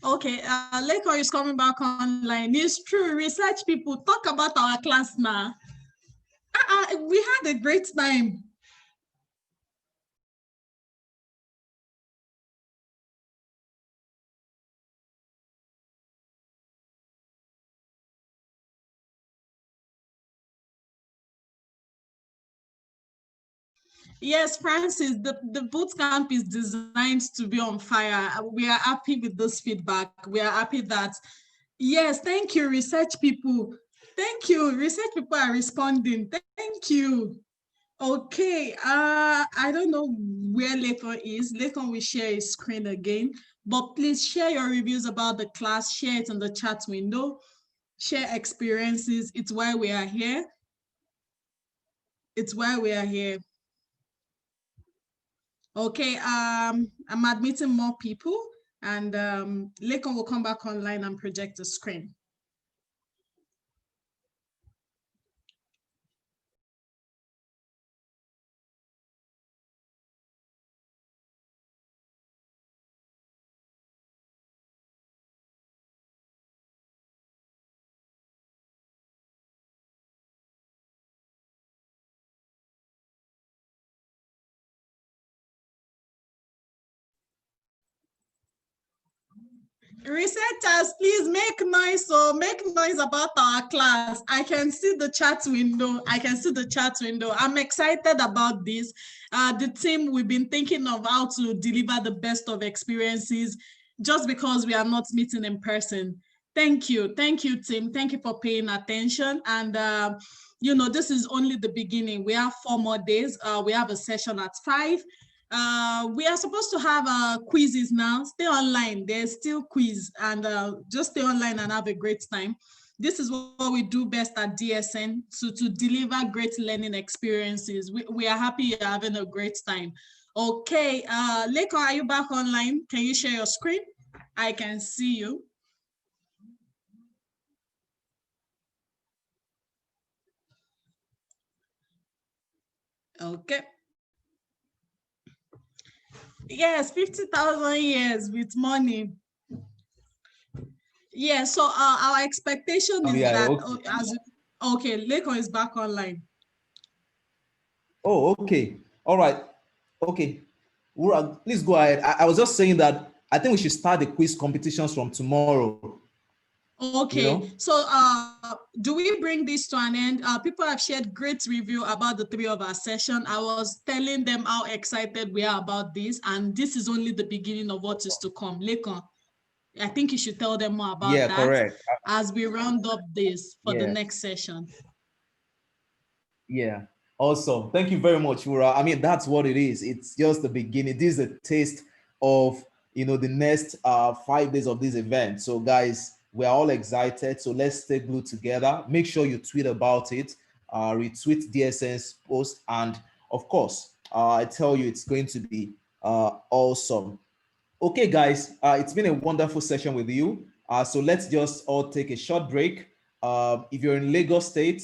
Okay, Leko is coming back online. It's true, research people, talk about our class now. We had a great time. Yes, Francis, the bootcamp is designed to be on fire. We are happy with this feedback. We are happy that, yes, thank you, research people. Thank you, research people are responding. Thank you. Okay, I don't know where Lekon is. Lekon will share his screen again, but please share your reviews about the class, share it in the chat window, share experiences. It's why we are here. It's why we are here. Okay, I'm admitting more people, and Lekon will come back online and project the screen. Researchers, please make noise or make noise about our class. I can see the chat window. I can see the chat window. I'm excited about this. The team, we've been thinking of how to deliver the best of experiences just because we are not meeting in person. Thank you, team. Thank you for paying attention. And you know, this is only the beginning. We have 4 more days. We have a session at 5. We are supposed to have quizzes now. Stay online. There's still quiz, and just stay online and have a great time. This is what we do best at DSN, to deliver great learning experiences. We are happy you're having a great time. Okay, Leko, are you back online? Can you share your screen? I can see you. Okay. Yes, 50,000 years with money. Yeah, so our expectation is that, okay, Lekon is back online. Oh, okay. All right. Okay. Please go ahead. I was just saying that I think we should start the quiz competitions from tomorrow. Okay, you know? So do we bring this to an end? People have shared great review about the 3 of our session. I was telling them how excited we are about this, and this is only the beginning of what is to come. Lekon, I think you should tell them more about that. Correct. As we round up this for the next session. Yeah, awesome. Thank you very much, Ura. I mean, that's what it is. It's just the beginning. This is a taste of, you know, the next 5 days of this event. So guys, we're all excited. So let's stay glued together. Make sure you tweet about it, retweet DSN's post. And of course, I tell you, it's going to be awesome. Okay, guys, it's been a wonderful session with you. So let's just all take a short break. If you're in Lagos State,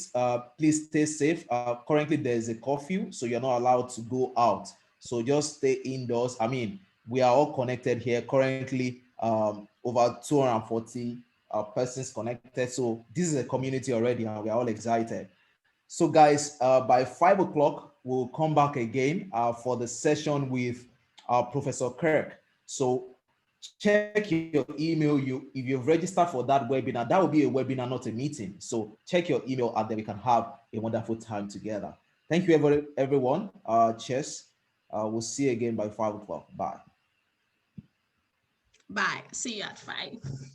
please stay safe. Currently, there's a curfew, so you're not allowed to go out. So just stay indoors. I mean, we are all connected here. Currently, over 240 persons connected. So this is a community already, and we're all excited. So guys, by 5 o'clock, we'll come back again for the session with Professor Kirk. So check your email. If you've registered for that webinar, that will be a webinar, not a meeting. So check your email and then we can have a wonderful time together. Thank you, everyone. Cheers. We'll see you again by 5 o'clock. Bye. Bye. See you at 5.